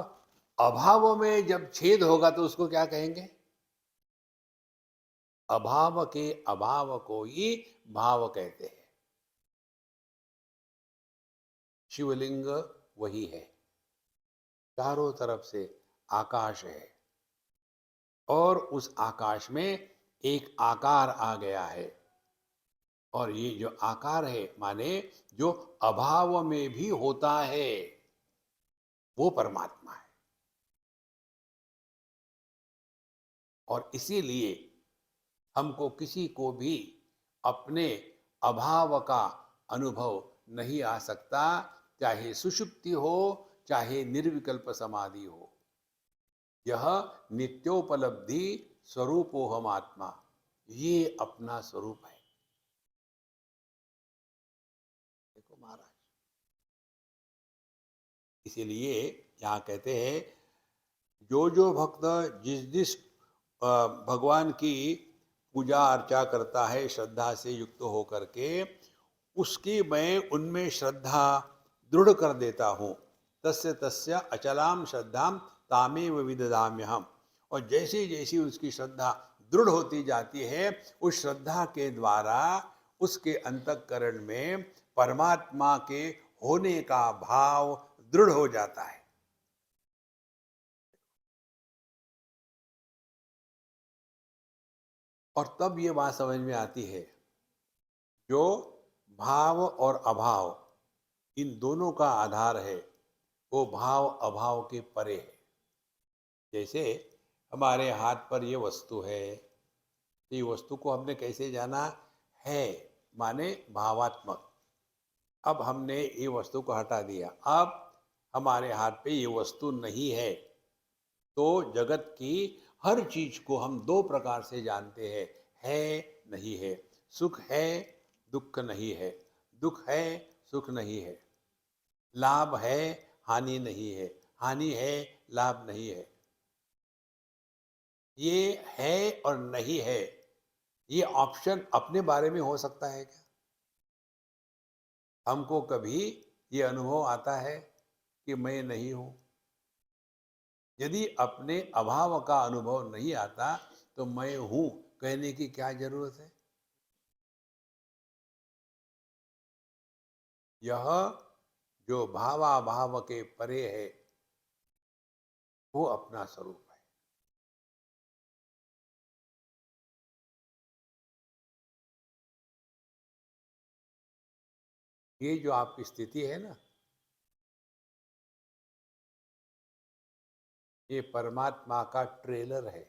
अभाव में जब छेद होगा तो उसको क्या कहेंगे? अभाव के अभाव को ही भाव कहते हैं। शिवलिंग वही है, चारों तरफ से आकाश है, और उस आकाश में एक आकार आ गया है, और ये जो आकार है माने जो अभाव में भी होता है वो परमात्मा है। और इसीलिए हमको किसी को भी अपने अभाव का अनुभव नहीं आ सकता, चाहे सुषुप्ति हो चाहे निर्विकल्प समाधि हो। यह नित्योपलब्धि स्वरूपो हम आत्मा, ये अपना स्वरूप है। देखो महाराज, इसीलिए यहाँ कहते हैं जो जो भक्त जिस जिस भगवान की पूजा अर्चा करता है श्रद्धा से युक्त होकर के, उसकी मैं उनमें श्रद्धा दृढ़ कर देता हूँ। तस्य तस्य अचलाम श्रद्धाम तामेव विदधाम्यहम। और जैसी जैसी उसकी श्रद्धा दृढ़ होती जाती है, उस श्रद्धा के द्वारा उसके अंतःकरण में परमात्मा के होने का भाव दृढ़ हो जाता है। और तब ये बात समझ में आती है, जो भाव और अभाव इन दोनों का आधार है, वो भाव अभाव के परे है। जैसे हमारे हाथ पर ये वस्तु है, तो ये वस्तु को हमने कैसे जाना है, माने भावात्मक। अब हमने ये वस्तु को हटा दिया, अब हमारे हाथ पे ये वस्तु नहीं है। तो जगत की हर चीज को हम दो प्रकार से जानते हैं, है नहीं है। सुख है, दुख नहीं है। दुख है, सुख नहीं है। लाभ है, हानि नहीं है। हानि है, लाभ नहीं है। ये है और नहीं है, ये ऑप्शन अपने बारे में हो सकता है क्या? हमको कभी ये अनुभव आता है कि मैं नहीं हूं? यदि अपने अभाव का अनुभव नहीं आता, तो मैं हूं कहने की क्या जरूरत है? यह जो भावाभाव के परे है, वो अपना स्वरूप है। ये जो आपकी स्थिति है ना, ये परमात्मा का ट्रेलर है।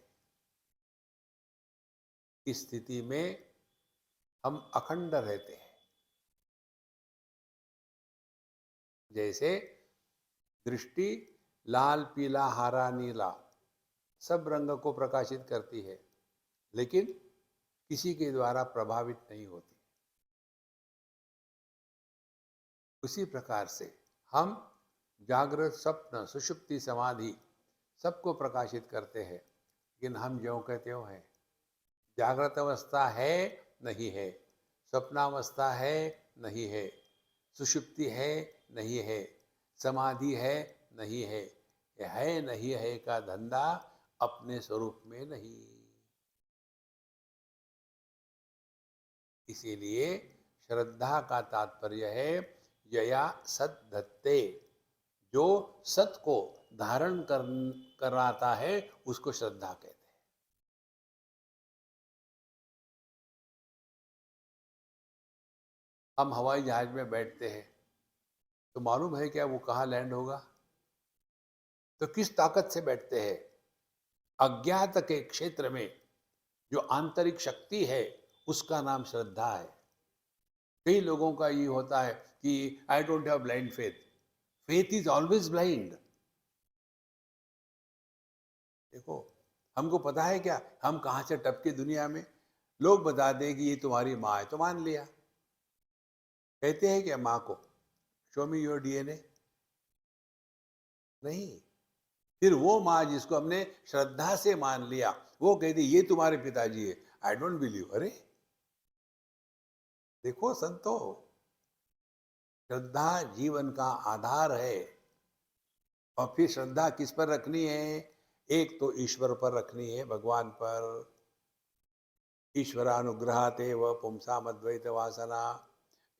इस स्थिति में हम अखंड रहते हैं। जैसे दृष्टि लाल पीला हरा नीला सब रंग को प्रकाशित करती है, लेकिन किसी के द्वारा प्रभावित नहीं होती। उसी प्रकार से हम जागृत, स्वप्न, सुषुप्ति, समाधि सबको प्रकाशित करते हैं, लेकिन हम ज्यों के त्यों हैं। जागृत अवस्था है, नहीं है। स्वप्नावस्था है, नहीं है। सुषुप्ति है, नहीं है। समाधि है, नहीं है। ये है नहीं है का धंधा अपने स्वरूप में नहीं। इसीलिए श्रद्धा का तात्पर्य है यया सत धत्ते। जो सत को धारण कराता है, उसको श्रद्धा कहते हैं। हम हवाई जहाज में बैठते हैं, तो मालूम है क्या वो कहाँ लैंड होगा? तो किस ताकत से बैठते हैं? अज्ञात के क्षेत्र में जो आंतरिक शक्ति है, उसका नाम श्रद्धा है। कई लोगों का ये होता है कि I don't have blind faith. Faith is always blind. देखो, हमको पता है क्या हम कहाँ से टपके दुनिया में? लोग बता दें कि ये तुम्हारी माँ है तो मान लिया। कहते हैं क्या माँ को, शो मी योर डीएनए? नहीं। फिर वो माँ जिसको हमने श्रद्धा से मान लिया, वो कहती ये तुम्हारे पिताजी है। I don't believe. अरे देखो संतो, श्रद्धा जीवन का आधार है। और फिर श्रद्धा किस पर रखनी है? एक तो ईश्वर पर रखनी है, भगवान पर। ईश्वरानुग्रहातेव पुंसाम अद्वैत वासना।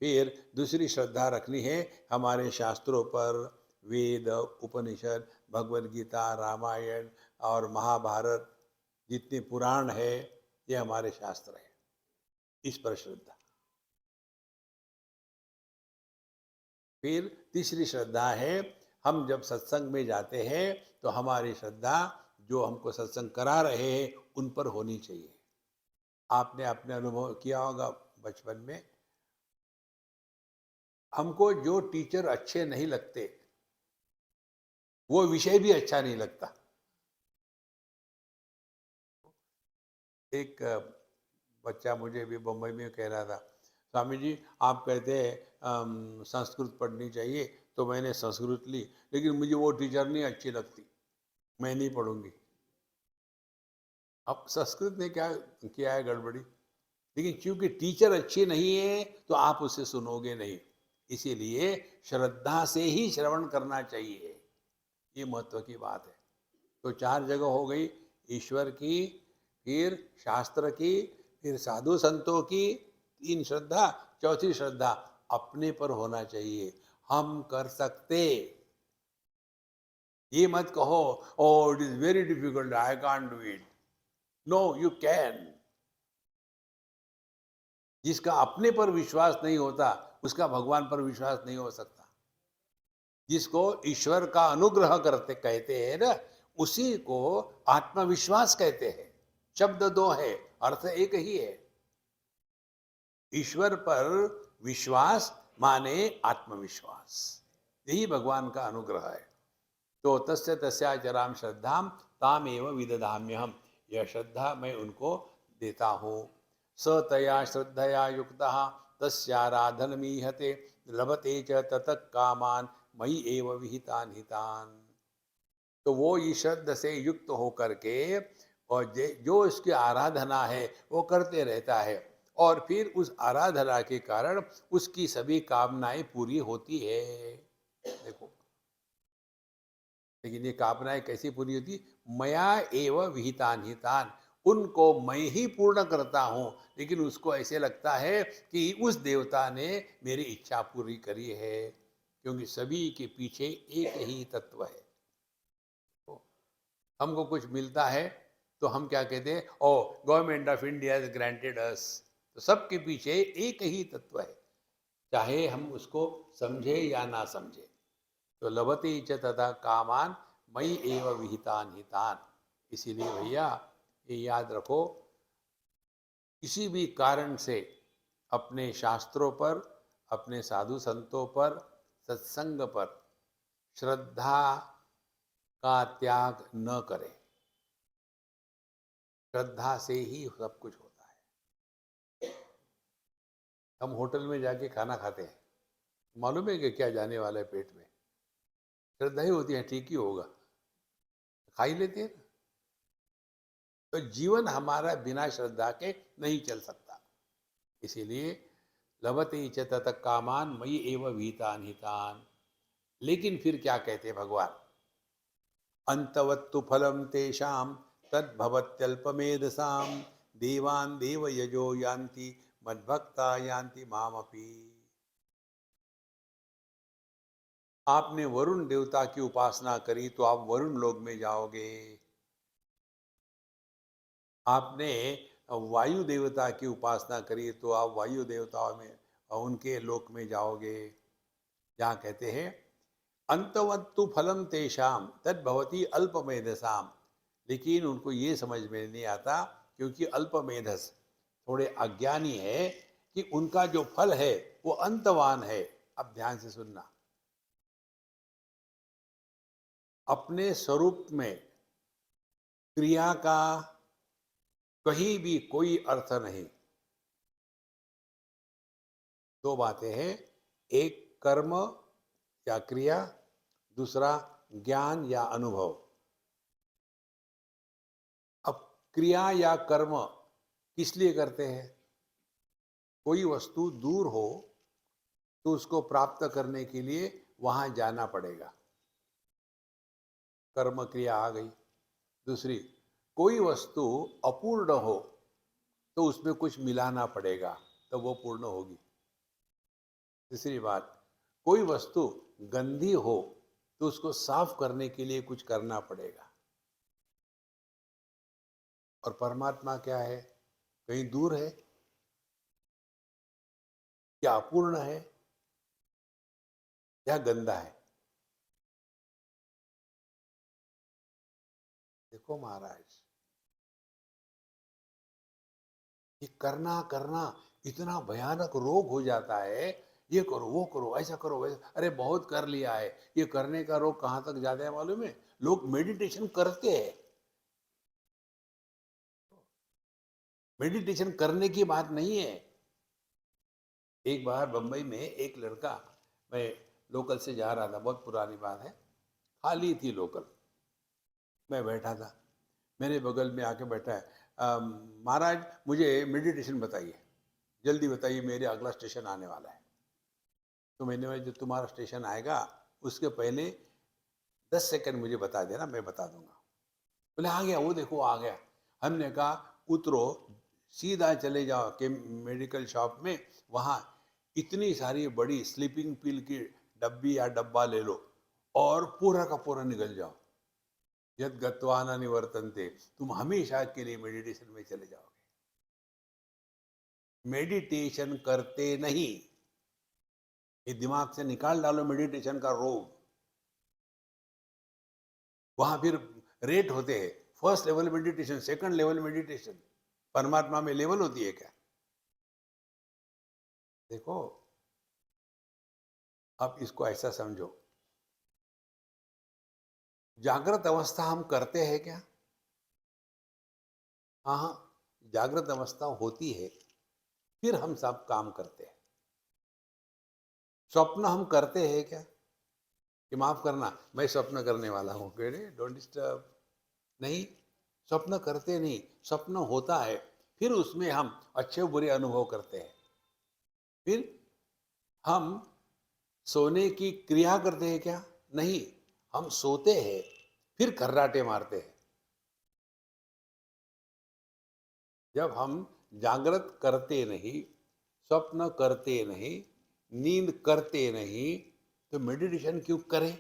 फिर दूसरी श्रद्धा रखनी है हमारे शास्त्रों पर, वेद, उपनिषद, भगवद गीता, रामायण और महाभारत, जितने पुराण है, ये हमारे शास्त्र है। इस पर श्रद्धा। फिर तीसरी श्रद्धा है, हम जब सत्संग में जाते हैं तो हमारी श्रद्धा जो हमको सत्संग करा रहे हैं उन पर होनी चाहिए। आपने अपने अनुभव किया होगा बचपन में, हमको जो टीचर अच्छे नहीं लगते, वो विषय भी अच्छा नहीं लगता। एक बच्चा मुझे भी बम्बई में कह रहा था, स्वामी जी आप कहते हैं संस्कृत पढ़नी चाहिए, तो मैंने संस्कृत ली, लेकिन मुझे वो टीचर नहीं अच्छी लगती, मैं नहीं पढ़ूंगी। अब संस्कृत ने क्या किया है गड़बड़ी, लेकिन क्योंकि टीचर अच्छी नहीं है तो आप उसे सुनोगे नहीं। इसीलिए श्रद्धा से ही श्रवण करना चाहिए, ये महत्व की बात है। तो 4 जगह हो गई, ईश्वर की, फिर शास्त्र की, फिर साधु संतों की, 3 श्रद्धा, चौथी श्रद्धा अपने पर होना चाहिए, हम कर सकते। ये मत कहो oh it is very difficult, I can't do it. No, you can. जिसका अपने पर विश्वास नहीं होता उसका भगवान पर विश्वास नहीं हो सकता। जिसको ईश्वर का अनुग्रह करते कहते हैं ना, उसी को आत्मविश्वास कहते हैं। शब्द दो है, अर्थ एक ही है। ईश्वर पर विश्वास माने आत्मविश्वास, यही भगवान का अनुग्रह है। तो तस्य तस्याचराम श्रद्धाम ताम एव विदधाम्यहम, यह श्रद्धा मैं उनको देता हूँ। स तया श्रद्धया युक्तः तस्याराधनमीहते लभते च ततः कामान मयि एव विहितान हितान। तो वो इस श्रद्धा से युक्त होकर के और जो इसकी आराधना है वो करते रहता है, और फिर उस आराधना के कारण उसकी सभी कामनाएं पूरी होती है। देखो, लेकिन ये कामनाएं कैसी पूरी होती? मया एव विहितान हितान, उनको मैं ही पूर्ण करता हूँ, लेकिन उसको ऐसे लगता है कि उस देवता ने मेरी इच्छा पूरी करी है, क्योंकि सभी के पीछे एक ही तत्व है। तो हमको कुछ मिलता है तो हम क्या कहते हैं? Oh government of India has granted us. तो सबके पीछे एक ही तत्व है, चाहे हम उसको समझे या ना समझे। तो लभते च तथा कामान मयि एव विहितान हितान। इसीलिए भैया ये याद रखो, किसी भी कारण से अपने शास्त्रों पर, अपने साधु संतों पर, सत्संग पर श्रद्धा का त्याग न करें। श्रद्धा से ही सब कुछ होता है। हम होटल में जाके खाना खाते हैं, मालूम है कि क्या जाने वाला है पेट में? श्रद्धा ही होती है, ठीक ही होगा, खा ही लेते हैं ना। तो जीवन हमारा बिना श्रद्धा के नहीं चल सकता। इसीलिए लभते च तत कामान मयि एव विहितान हितान। लेकिन फिर क्या कहते हैं भगवान? अंतवत्तु फलम तेषाम तद्भवत्यल्पमेधसाम देवान देव यजो यान्ति मद्भक्ता यान्ति मामपि। आपने वरुण देवता की उपासना करी तो आप वरुण लोक में जाओगे। आपने वायु देवता की उपासना करी तो आप वायु देवताओं में, उनके लोक में जाओगे। जहाँ कहते हैं अंतवत्तु फलम तेषाम तद्भवति अल्पमेधसाम, लेकिन उनको ये समझ में नहीं आता, क्योंकि अल्पमेधस थोड़े अज्ञानी है कि उनका जो फल है वो अंतवान है। अब ध्यान से सुनना, अपने स्वरूप में क्रिया का कहीं भी कोई अर्थ नहीं। दो बातें हैं, एक कर्म या क्रिया, दूसरा ज्ञान या अनुभव। अब क्रिया या कर्म किस लिए करते हैं? कोई वस्तु दूर हो तो उसको प्राप्त करने के लिए वहां जाना पड़ेगा, कर्म क्रिया आ गई। दूसरी, कोई वस्तु अपूर्ण हो तो उसमें कुछ मिलाना पड़ेगा, तो वो पूर्ण होगी। तीसरी बात, कोई वस्तु गंदी हो तो उसको साफ करने के लिए कुछ करना पड़ेगा। और परमात्मा क्या है? कहीं दूर है या अपूर्ण है या गंदा है? देखो महाराज, ये करना करना इतना भयानक रोग हो जाता है। ये करो, वो करो, ऐसा करो, वैसा। अरे बहुत कर लिया है। ये करने का रोग कहाँ तक जाता है मालूम है? लोग मेडिटेशन करते हैं, मेडिटेशन करने की बात नहीं है। एक बार बंबई में एक लड़का, मैं लोकल से जा रहा था, बहुत पुरानी बात है, खाली थी लोकल, मैं बैठा था, मेरे बगल में आके बैठा है, महाराज मुझे मेडिटेशन बताइए, जल्दी बताइए, मेरे अगला स्टेशन आने वाला है। तो मैंने बोला जो तुम्हारा स्टेशन आएगा उसके पहले 10 सेकंड मुझे बता देना, मैं बता दूंगा। बोले आ गया, वो देखो आ गया। हमने कहा उतरो, सीधा चले जाओ कि मेडिकल शॉप में, वहाँ इतनी सारी बड़ी स्लीपिंग पिल की डब्बी या डब्बा ले लो और पूरा का पूरा निकल जाओ। यद गत्वा न निवर्तन्ते, तुम हमेशा के लिए मेडिटेशन में चले जाओगे। मेडिटेशन करते नहीं, ये दिमाग से निकाल डालो मेडिटेशन का रोग। वहां फिर रेट होते हैं, first level meditation, second level meditation. परमात्मा में लेवल होती है क्या? देखो, अब इसको ऐसा समझो, जागृत अवस्था हम करते हैं क्या? हाँ हाँ, जागृत अवस्था होती है, फिर हम सब काम करते हैं। स्वप्न हम करते हैं क्या? कि माफ करना, मैं स्वप्न करने वाला हूँ, कह रहे डोंट डिस्टर्ब। नहीं, स्वप्न करते नहीं, स्वप्न होता है, फिर उसमें हम अच्छे बुरे अनुभव करते हैं। फिर हम सोने की क्रिया करते हैं क्या? नहीं, हम सोते हैं, फिर खर्राटे मारते हैं। जब हम जागृत करते नहीं, स्वप्न करते नहीं, नींद करते नहीं, तो मेडिटेशन क्यों करें?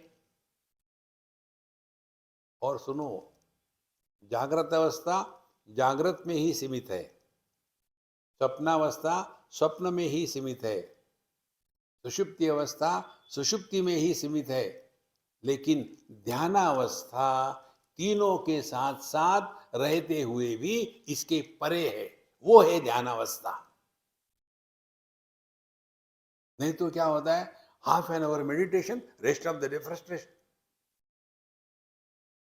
और सुनो, जागृत अवस्था जागृत में ही सीमित है, स्वप्नावस्था स्वप्न में ही सीमित है, सुषुप्ति अवस्था सुषुप्ति में ही सीमित है। लेकिन ध्यानावस्था तीनों के साथ साथ रहते हुए भी इसके परे है, वो है ध्यानावस्था। नहीं तो क्या होता है, half an hour meditation, rest of the day frustration.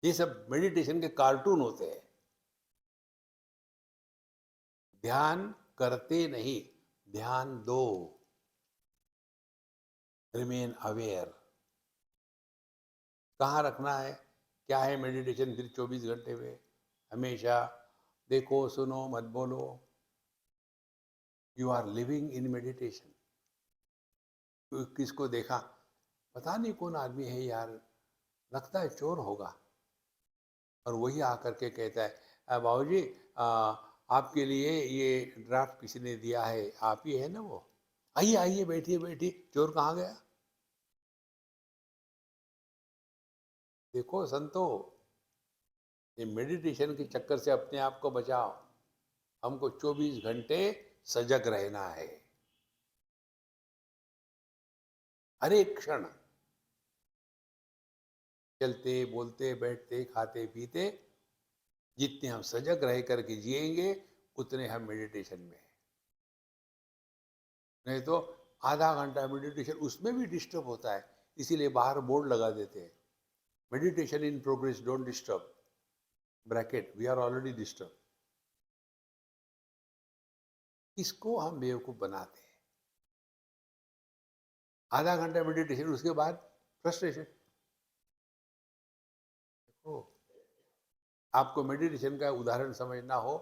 ये सब मेडिटेशन के कार्टून होते हैं। ध्यान करते नहीं, ध्यान दो, रिमेन अवेयर। कहाँ रखना है? क्या है मेडिटेशन फिर 24 घंटे में? हमेशा देखो, सुनो, मत बोलो। You are living in meditation. किसको देखा, पता नहीं कौन आदमी है यार, लगता है चोर होगा, और वही आकर के कहता है बाबूजी, आपके लिए ये ड्राफ्ट किसी ने दिया है, आप ही है ना वो, आइए आइए बैठिए बैठिए। चोर कहाँ गया? देखो संतो, ये मेडिटेशन के चक्कर से अपने आप को बचाओ। हमको 24 घंटे सजग रहना है, हर एक क्षण, चलते बोलते बैठते खाते पीते, जितने हम सजग रह करके जिएंगे उतने हम मेडिटेशन में हैं। नहीं तो आधा घंटा मेडिटेशन, उसमें भी डिस्टर्ब होता है, इसीलिए बाहर बोर्ड लगा देते हैं, meditation in progress, don't disturb, bracket, we are already disturb. इसको हम बेवकूफ बनाते हैं। आधा घंटा मेडिटेशन, उसके बाद फ्रस्ट्रेशन। देखो, आपको मेडिटेशन का उदाहरण समझना हो,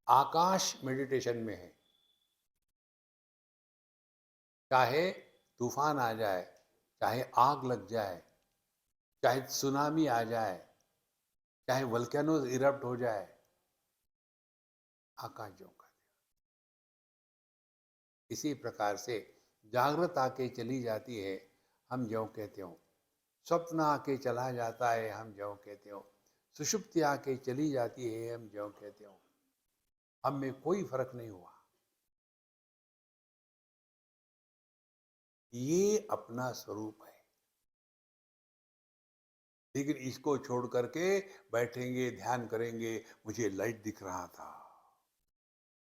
आकाश मेडिटेशन में है। चाहे तूफान आ जाए, चाहे आग लग जाए, चाहे सुनामी आ जाए, चाहे वल्केनोज इरप्ट हो जाए, आकाश ज्यों का त्यों। इसी प्रकार से जागृत आके चली जाती है, हम ज्यों के त्यों। स्वप्न आके चला जाता है, हम ज्यों के त्यों। सुषुप्ति आके चली जाती है, हम ज्यों के त्यों। हम में कोई फर्क नहीं हुआ। ये अपना स्वरूप है। लेकिन इसको छोड़ करके बैठेंगे, ध्यान करेंगे, मुझे लाइट दिख रहा था,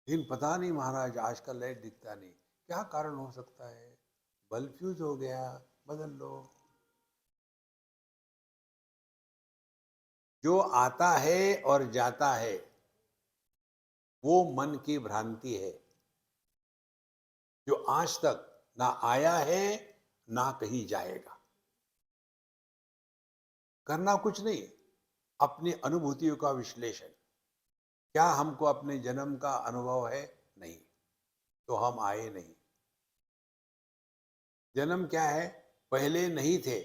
लेकिन पता नहीं महाराज आजकल लाइट दिखता नहीं, क्या कारण हो सकता है? बल्ब फ्यूज हो गया, बदल लो। जो आता है और जाता है वो मन की भ्रांति है। जो आज तक ना आया है ना कहीं जाएगा, करना कुछ नहीं, अपनी अनुभूतियों का विश्लेषण। क्या हमको अपने जन्म का अनुभव है? नहीं, तो हम आए नहीं। जन्म क्या है? पहले नहीं थे।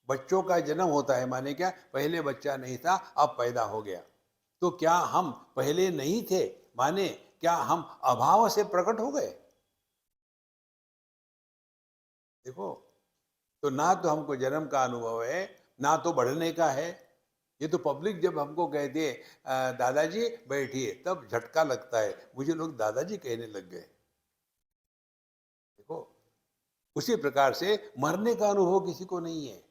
बच्चों का जन्म होता है, माने क्या? पहले बच्चा नहीं था, अब पैदा हो गया। तो क्या हम पहले नहीं थे? माने क्या हम अभाव से प्रकट हो गए? देखो, तो ना तो हमको जन्म का अनुभव है, ना तो बढ़ने का है। ये तो पब्लिक जब हमको कहती है दादाजी बैठिए, तब झटका लगता है। मुझे लोग दादाजी कहने लग गए। देखो, उसी प्रकार से मरने का अनुभव किसी को नहीं है।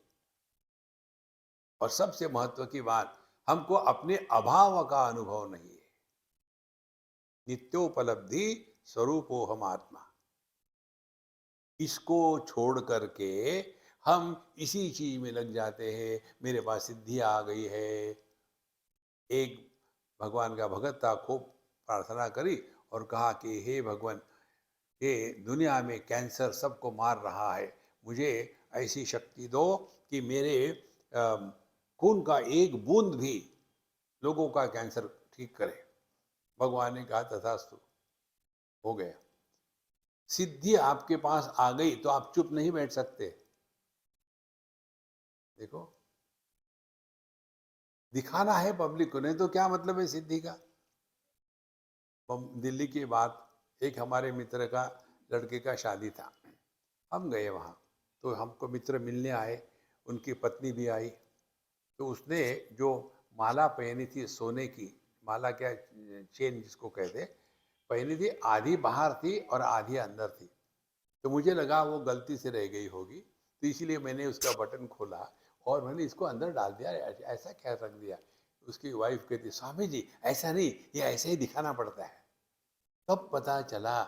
और सबसे महत्व की बात, हमको अपने अभाव का अनुभव नहीं है। नित्योपलब्धि स्वरूपो हम आत्मा। इसको छोड़ करके हम इसी चीज में लग जाते हैं। मेरे पास सिद्धि आ गई है। एक भगवान का भगत था, खूब प्रार्थना करी और कहा कि हे भगवान, ये दुनिया में कैंसर सबको मार रहा है, मुझे ऐसी शक्ति दो कि मेरे खून का एक बूंद भी लोगों का कैंसर ठीक करे। भगवान ने कहा तथास्तु, हो गया। सिद्धि आपके पास आ गई तो आप चुप नहीं बैठ सकते। देखो, दिखाना है पब्लिक को, नहीं तो क्या मतलब है सिद्धि का? दिल्ली की बात, एक हमारे मित्र का लड़के का शादी था। हम गए वहाँ, तो हमको मित्र मिलने आए, उनकी पत्नी भी आई। तो उसने जो माला पहनी थी सोने की, माला क्या, चेन जिसको कहते, पहनी थी, आधी बाहर थी और आधी अंदर थी। तो मुझे लगा वो गलती से रह गई होगी, तो इसीलिए मैंने उसका बटन खोला और मैंने इसको अंदर डाल दिया। ऐसा क्या रख दिया? उसकी वाइफ कहती, स्वामी जी ऐसा नहीं, ये ऐसे ही दिखाना पड़ता है। तब पता चला,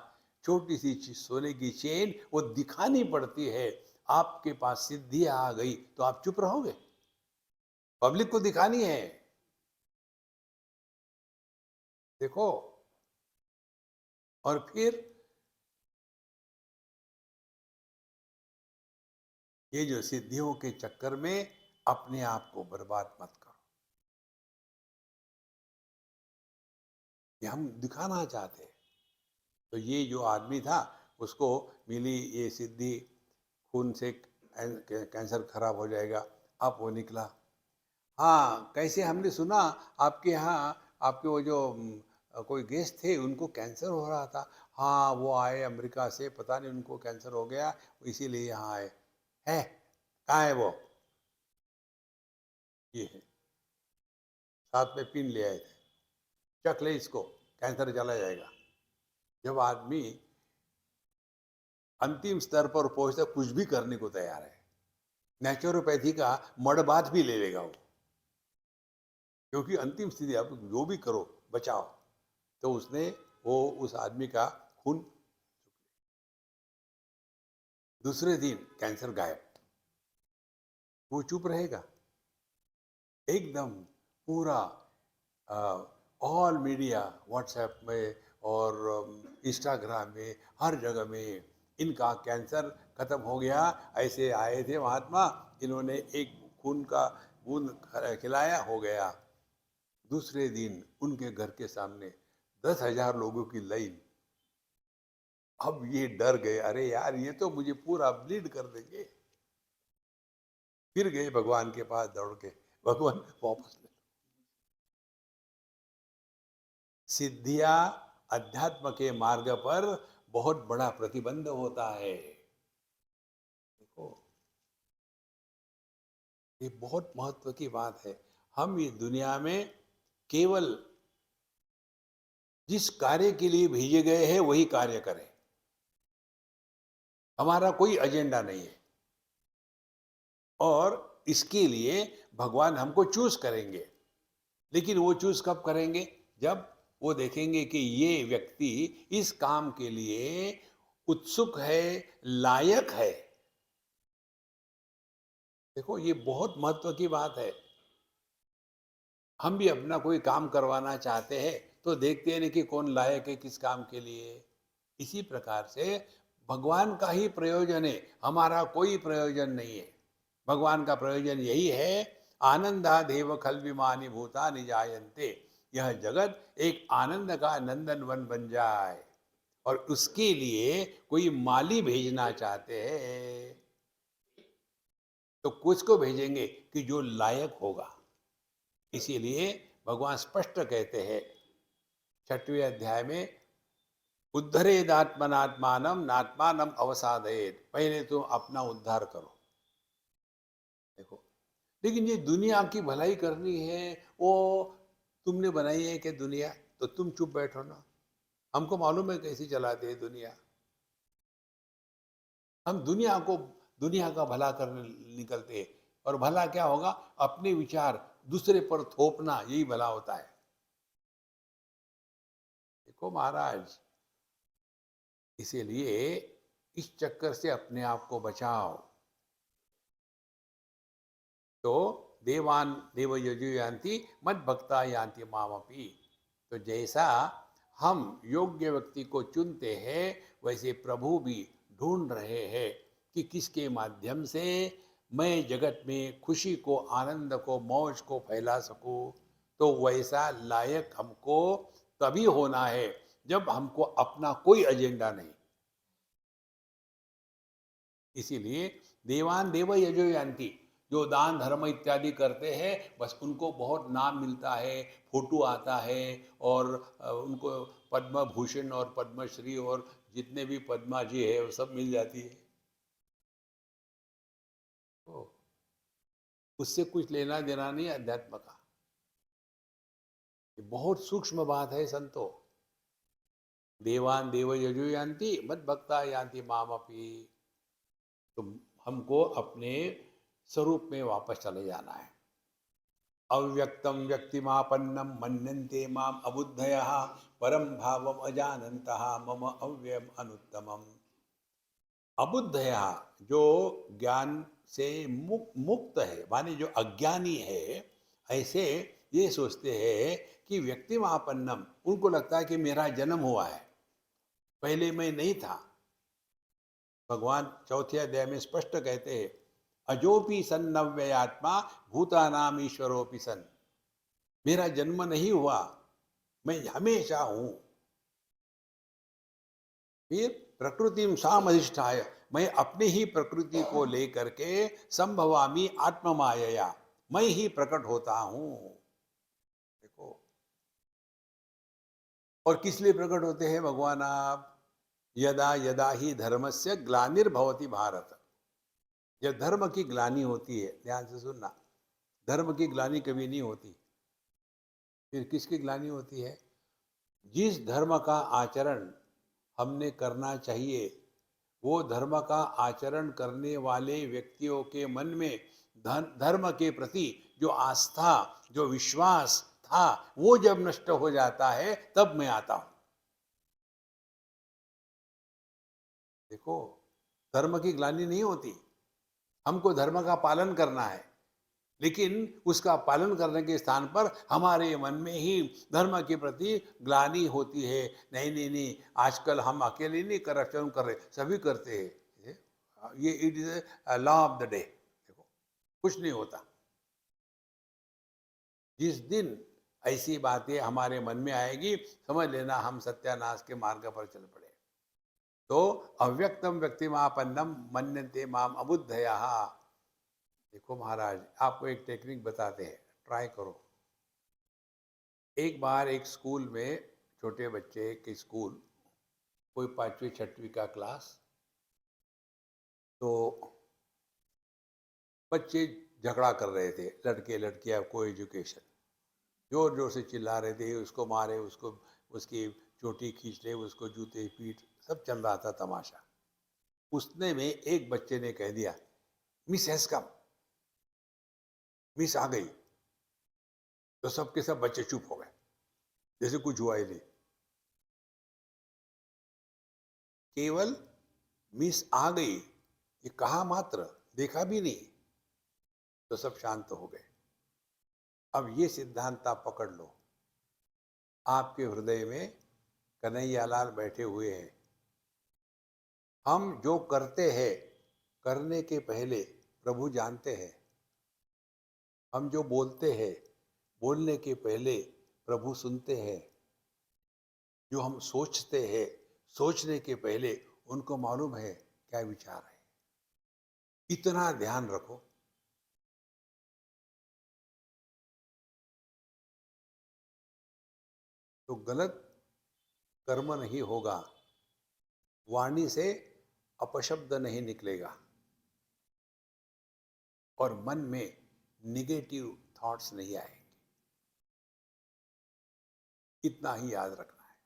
छोटी सी चीज सोने की चेन वो दिखानी पड़ती है। आपके पास सिद्धि आ गई तो आप चुप रहोगे? पब्लिक को दिखानी है। देखो, और फिर ये जो सिद्धियों के चक्कर में अपने आप को बर्बाद मत करो। ये हम दिखाना चाहते हैं। तो ये जो आदमी था, उसको मिली ये सिद्धि, खून से कैंसर खराब हो जाएगा। अब वो निकला। हाँ, कैसे हमने सुना आपके यहाँ, आपके वो जो कोई गेस्ट थे, उनको कैंसर हो रहा था। हाँ, वो आए अमेरिका से, पता नहीं उनको कैंसर हो गया, इसीलिए यहाँ आए। है, कहाँ है वो? ये है, साथ में पिन ले आए थे। चख ले इसको, कैंसर चला जाएगा। जब आदमी अंतिम स्तर पर पहुंचता, कुछ भी करने को तैयार है। नेचुरोपैथी का मड़बात भी ले लेगा वो, क्योंकि अंतिम स्थिति, आप जो भी करो बचाओ। तो उसने वो उस आदमी का खून, दूसरे दिन कैंसर गायब। वो चुप रहेगा? एकदम पूरा ऑल मीडिया, व्हाट्सएप में और इंस्टाग्राम में, हर जगह में इनका कैंसर खत्म हो गया। ऐसे आए थे महात्मा, इन्होंने एक खून का बूंद खिलाया, हो गया। दूसरे दिन उनके घर के सामने 10,000 लोगों की लाइन। अब ये डर गए, अरे यार ये तो मुझे पूरा ब्लीड कर देंगे। फिर गए भगवान के पास दौड़ के, भगवान वापस ले। सिद्धियां अध्यात्म के मार्ग पर बहुत बड़ा प्रतिबंध होता है। देखो, ये बहुत महत्व की बात है। हम इस दुनिया में केवल जिस कार्य के लिए भेजे गए हैं वही कार्य करें। हमारा कोई एजेंडा नहीं है। और इसके लिए भगवान हमको चूज करेंगे। लेकिन वो चूज कब करेंगे? जब वो देखेंगे कि ये व्यक्ति इस काम के लिए उत्सुक है, लायक है। देखो, ये बहुत महत्व की बात है। हम भी अपना कोई काम करवाना चाहते हैं, तो देखते हैं कि कौन लायक है किस काम के लिए। इसी प्रकार से भगवान का ही प्रयोजन है, हमारा कोई प्रयोजन नहीं है। भगवान का प्रयोजन यही है, आनंदादेव खल्विमानि भूतानि जायन्ते, यह जगत एक आनंद का नंदन वन बन जाए। और उसके लिए कोई माली भेजना चाहते हैं तो कुछ को भेजेंगे कि जो लायक होगा। इसीलिए भगवान स्पष्ट कहते हैं 6वें अध्याय में, उद्धरेदात्मनात्मानम नात्मानम अवसादयेत, पहले तुम अपना उद्धार करो। देखो, लेकिन ये दुनिया की भलाई करनी है, वो तुमने बनाई है कि दुनिया, तो तुम चुप बैठो ना। हमको मालूम है कैसी चलाते हैं दुनिया। हम दुनिया का भला करने निकलते हैं, और भला क्या होगा? अपने विचार दूसरे पर थोपना, यही भला होता है। देखो महाराज, इसीलिए इस चक्कर से अपने आप को बचाओ। तो देवान देव यजु यान्ति मद भक्ता यान्ति मामपि। तो जैसा हम योग्य व्यक्ति को चुनते हैं, वैसे प्रभु भी ढूंढ रहे हैं कि किसके माध्यम से मैं जगत में खुशी को, आनंद को, मौज को फैला सकूं। तो वैसा लायक हमको तभी होना है जब हमको अपना कोई एजेंडा नहीं। इसीलिए देवान देव यजो यान्ति, जो दान धर्म इत्यादि करते हैं, बस उनको बहुत नाम मिलता है, फोटो आता है, और उनको पद्म भूषण और पद्मश्री और जितने भी पद्मा जी है वो सब मिल जाती है। तो उससे कुछ लेना देना नहीं अध्यात्म का। ये बहुत सूक्ष्म बात है संतो। देवान देव यजो यान्ति मद भक्ता यान्ति मामपि। तो हमको अपने स्वरूप में वापस चले जाना है। अव्यक्तम व्यक्तिमापन्नम मन्यन्ते माम अबुद्धयः परम भावम अजानन्तः मम अव्ययम अनुत्तमम। अबुद्धयः, जो ज्ञान से मुक्त है, माने जो अज्ञानी है, ऐसे ये सोचते हैं कि व्यक्तिमापन्नम, उनको लगता है कि मेरा जन्म हुआ है, पहले मैं नहीं था। भगवान 4 अध्याय में स्पष्ट कहते हैं, अजोपि सन नव्ययात्मा भूतानाम ईश्वरोपि सन। मेरा जन्म नहीं हुआ, मैं हमेशा हूं। फिर प्रकृति साम अधिष्ठाय, मैं अपने ही प्रकृति को लेकर के संभवामी आत्ममायया, मैं ही प्रकट होता हूं। देखो, और किस लिए प्रकट होते हैं भगवान आप? यदा यदा ही धर्मस्य ग्लानिर्भवति भारत। जब धर्म की ग्लानि होती है, ध्यान से सुनना, धर्म की ग्लानि कभी नहीं होती। फिर किसकी ग्लानि होती है? जिस धर्म का आचरण हमने करना चाहिए, वो धर्म का आचरण करने वाले व्यक्तियों के मन में धर्म के प्रति जो आस्था, जो विश्वास था, वो जब नष्ट हो जाता है, तब मैं आता हूं। देखो, धर्म की ग्लानि नहीं होती। हमको धर्म का पालन करना है, लेकिन उसका पालन करने के स्थान पर हमारे मन में ही धर्म के प्रति ग्लानि होती है। नहीं नहीं नहीं, आजकल हम अकेले नहीं करप्शन कर रहे, सभी करते हैं। ये it is law of the day. देखो, कुछ नहीं होता। जिस दिन ऐसी बातें हमारे मन में आएगी, समझ लेना हम सत्यानाश के मार्ग पर चल पड़े। तो अव्यक्तम व्यक्तिमापन्नम मन्यन्ते माम अबुद्धयः। देखो महाराज, आपको एक टेक्निक बताते हैं, ट्राई करो। एक बार एक स्कूल में, छोटे बच्चे के स्कूल, कोई 5वीं 6वीं का क्लास, तो बच्चे झगड़ा कर रहे थे, लड़के लड़कियां को एजुकेशन, जोर जोर से चिल्ला रहे थे, उसको मारे, उसको उसकी चोटी खींच रहे, उसको जूते पीट, सब चल रहा था तमाशा। उसने में एक बच्चे ने कह दिया, मिस हैज कम, मिस आ गई। तो सबके सब बच्चे चुप हो गए, जैसे कुछ हुआ ही नहीं। केवल मिस आ गई ये कहा मात्र, देखा भी नहीं, तो सब शांत हो गए। अब ये सिद्धांत आप पकड़ लो, आपके हृदय में कन्हैयालाल बैठे हुए हैं। हम जो करते हैं, करने के पहले प्रभु जानते हैं। हम जो बोलते हैं, बोलने के पहले प्रभु सुनते हैं। जो हम सोचते हैं, सोचने के पहले उनको मालूम है क्या विचार है। इतना ध्यान रखो। तो गलत कर्म नहीं होगा, वाणी से अपशब्द नहीं निकलेगा और मन में निगेटिव थॉट्स नहीं आएंगे। इतना ही याद रखना है।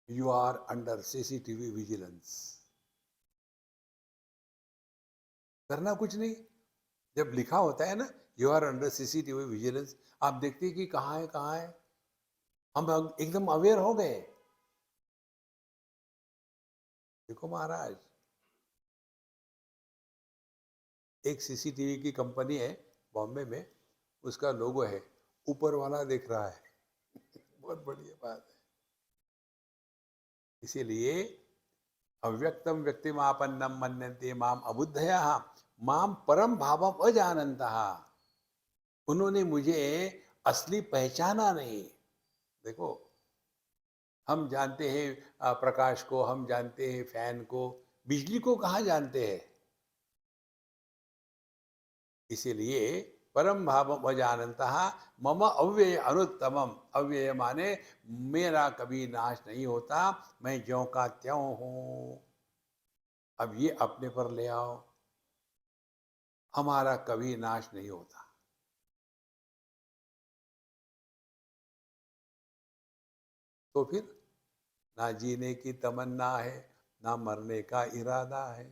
You are under CCTV vigilance. करना कुछ नहीं। जब लिखा होता है ना you are under CCTV vigilance, आप देखते हैं कि कहाँ है कहाँ है, हम एकदम अवेयर हो गए। देखो महाराज, एक सीसीटीवी की कंपनी है बॉम्बे में, उसका लोगो है, ऊपर वाला देख रहा है। बहुत बढ़िया बात है। इसीलिए अव्यक्तम व्यक्तिमापन्नम मन्यन्ते माम अबुद्धयः माम परम भावम अजानन्तः। उन्होंने मुझे असली पहचाना नहीं। देखो, हम जानते हैं प्रकाश को, हम जानते हैं फैन को, बिजली को कहाँ जानते हैं। इसीलिए परम भावम अजानन्तः मम अव्यय अनुत्तमम। अव्यय माने मेरा कभी नाश नहीं होता, मैं ज्यों का त्यों हूं। अब ये अपने पर ले आओ, हमारा कभी नाश नहीं होता। तो फिर ना जीने की तमन्ना है, ना मरने का इरादा है।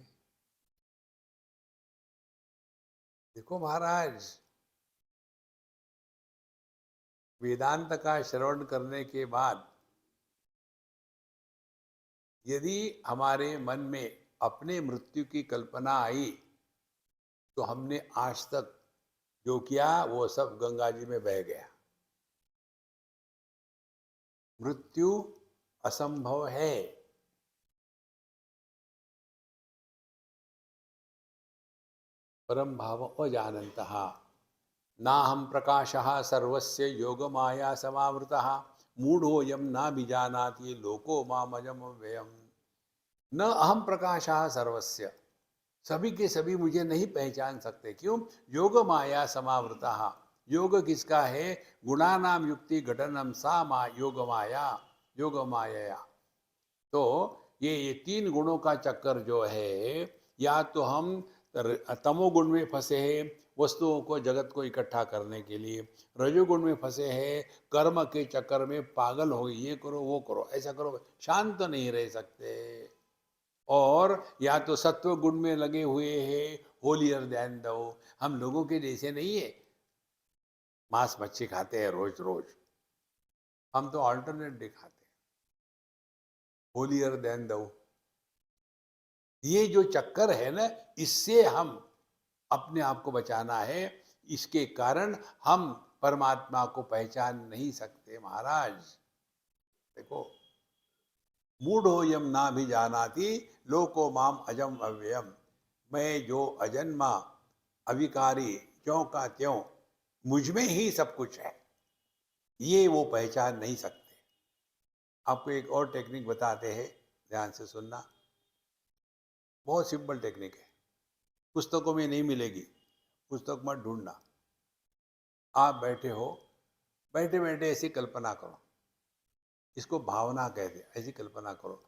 देखो महाराज, वेदांत का श्रवण करने के बाद यदि हमारे मन में अपने मृत्यु की कल्पना आई, तो हमने आज तक जो किया वो सब गंगा जी में बह गया। मृत्यु असंभव है। परम भाव अजानन्तः ना हम प्रकाशः सर्वस्य योग माया समावृतः मूढ़ोऽयं न बीजानाति लोको मामजम व्ययम्। न अहम प्रकाशः सर्वस्य, सभी के सभी मुझे नहीं पहचान सकते। क्यों? योग माया समावृतः। योग किसका है? गुणानाम युक्ति घटनम सा मा योग माया। योग माया। तो ये तीन गुणों का चक्कर जो है, या तो हम तमोगुण में फंसे हैं वस्तुओं को, जगत को इकट्ठा करने के लिए, रजोगुण में फंसे हैं कर्म के चक्कर में पागल हो, ये करो वो करो ऐसा करो, शांत नहीं रह सकते। और या तो सत्व गुण में लगे हुए हैं, होलियर देन दो। हम लोगों के जैसे नहीं है मांस मच्छी खाते हैं रोज रोज, हम तो ऑल्टरनेट डे खाते हैं, होलियर देन दो। ये जो चक्कर है ना, इससे हम अपने आप को बचाना है। इसके कारण हम परमात्मा को पहचान नहीं सकते महाराज। देखो, मूढ़ोऽयं ना भी जानाति लोको माम अजम अव्ययम। मैं जो अजन्मा अविकारी ज्यों का त्यों, मुझ में ही सब कुछ है, ये वो पहचान नहीं सकते। आपको एक और टेक्निक बताते हैं, ध्यान से सुनना। बहुत सिंपल टेक्निक है, पुस्तकों में नहीं मिलेगी, पुस्तक मत ढूंढना। आप बैठे हो, बैठे बैठे ऐसी कल्पना करो, इसको भावना कहते हैं। ऐसी कल्पना करो,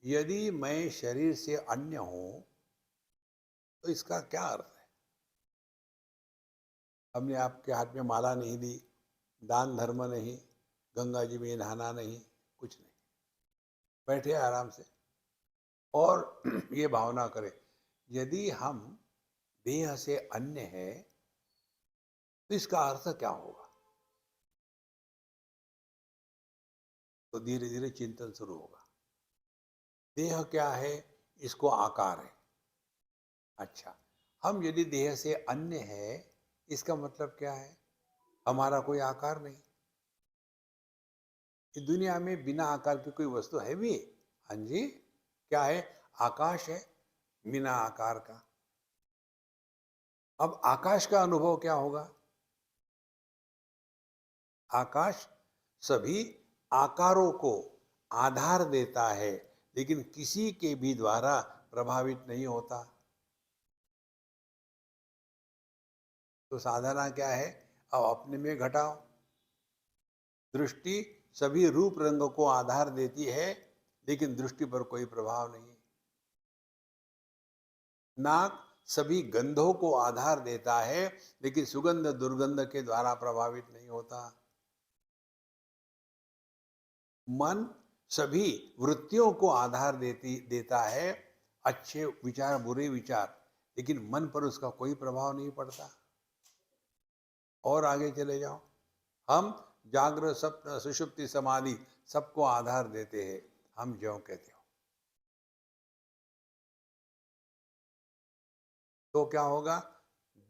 यदि मैं शरीर से अन्य हूं तो इसका क्या अर्थ है? हमने आपके हाथ में माला नहीं दी, दान धर्म नहीं, गंगा जी में नहाना नहीं, कुछ नहीं, बैठे आराम से और ये भावना करें, यदि हम देह से अन्य है तो इसका अर्थ क्या होगा? तो धीरे धीरे चिंतन शुरू होगा। देह क्या है? इसको आकार है। अच्छा, हम यदि देह से अन्य है, इसका मतलब क्या है? हमारा कोई आकार नहीं। इस दुनिया में बिना आकार की कोई वस्तु है भी? हाँ जी, क्या है? आकाश है, बिना आकार का। अब आकाश का अनुभव क्या होगा? आकाश सभी आकारों को आधार देता है, लेकिन किसी के भी द्वारा प्रभावित नहीं होता। तो साधना क्या है? अब अपने में घटाओ। दृष्टि सभी रूप रंग को आधार देती है, लेकिन दृष्टि पर कोई प्रभाव नहीं। नाक सभी गंधों को आधार देता है, लेकिन सुगंध दुर्गंध के द्वारा प्रभावित नहीं होता। मन सभी वृत्तियों को आधार देता है, अच्छे विचार बुरे विचार, लेकिन मन पर उसका कोई प्रभाव नहीं पड़ता। और आगे चले जाओ, हम जागृत स्वप्न सुषुप्ति समाधि सबको आधार देते हैं, हम ज्यों कहते हो। तो क्या होगा?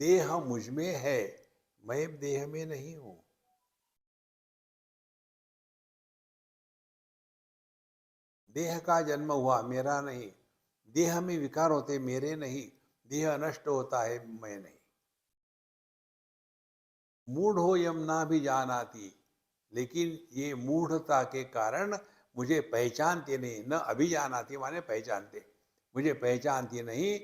देह मुझ में है, मैं देह में नहीं हूं। देह का जन्म हुआ, मेरा नहीं। देह में विकार होते, मेरे नहीं। देह नष्ट होता है, मैं नहीं। मूढ़ हो यमुना भी जानाती, लेकिन ये मूढ़ता के कारण मुझे पहचानते नहीं। न अभिजानाती माने पहचानते, मुझे पहचानती नहीं।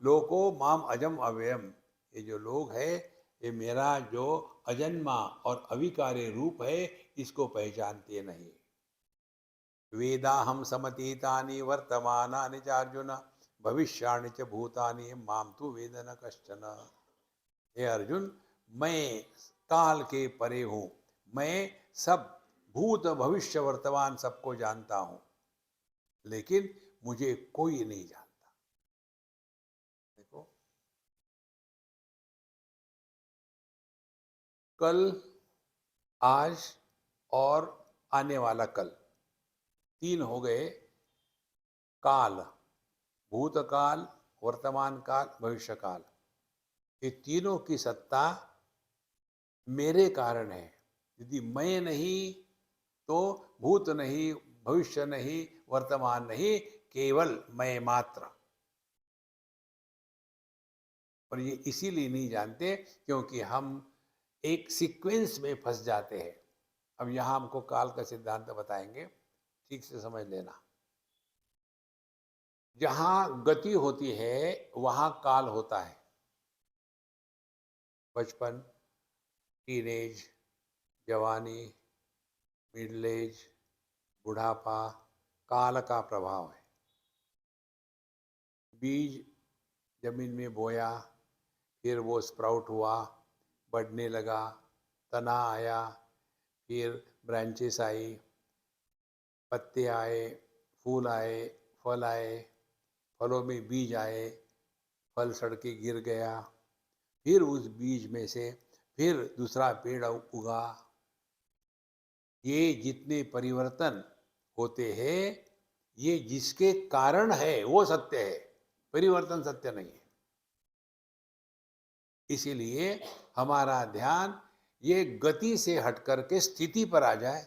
लोको माम अजम अव्ययम, ये जो लोग है, ये मेरा जो अजन्मा और अविकारी रूप है, इसको पहचानते नहीं। वेदाहम समतीतानि वर्तमानानि च अर्जुन, भविष्याणि च भूतानि माम तु वेद न कश्चन। हे अर्जुन, मैं काल के परे हूं, मैं सब भूत भविष्य वर्तमान सबको जानता हूं, लेकिन मुझे कोई नहीं जानता। देखो, कल, आज और आने वाला कल, तीन हो गए काल। भूतकाल, वर्तमान काल, भविष्य काल। ये तीनों की सत्ता मेरे कारण है। यदि मैं नहीं तो भूत नहीं, भविष्य नहीं, वर्तमान नहीं, केवल मैं मात्र। और ये इसीलिए नहीं जानते क्योंकि हम एक सीक्वेंस में फंस जाते हैं। अब यहाँ हमको काल का सिद्धांत बताएंगे, ठीक से समझ लेना। जहाँ गति होती है वहाँ काल होता है। बचपन, टीनेज, जवानी, मिडिल एज, बुढ़ापा, काल का प्रभाव है। बीज जमीन में बोया, फिर वो स्प्राउट हुआ, बढ़ने लगा, तना आया, फिर ब्रांचेस आई, पत्ते आए, फूल आए, फल आए, फलों में बीज आए, फल सड़ के गिर गया, फिर उस बीज में से फिर दूसरा पेड़ उगा। ये जितने परिवर्तन होते हैं, ये जिसके कारण है वो सत्य है, परिवर्तन सत्य नहीं है। इसीलिए हमारा ध्यान ये गति से हट करके स्थिति पर आ जाए।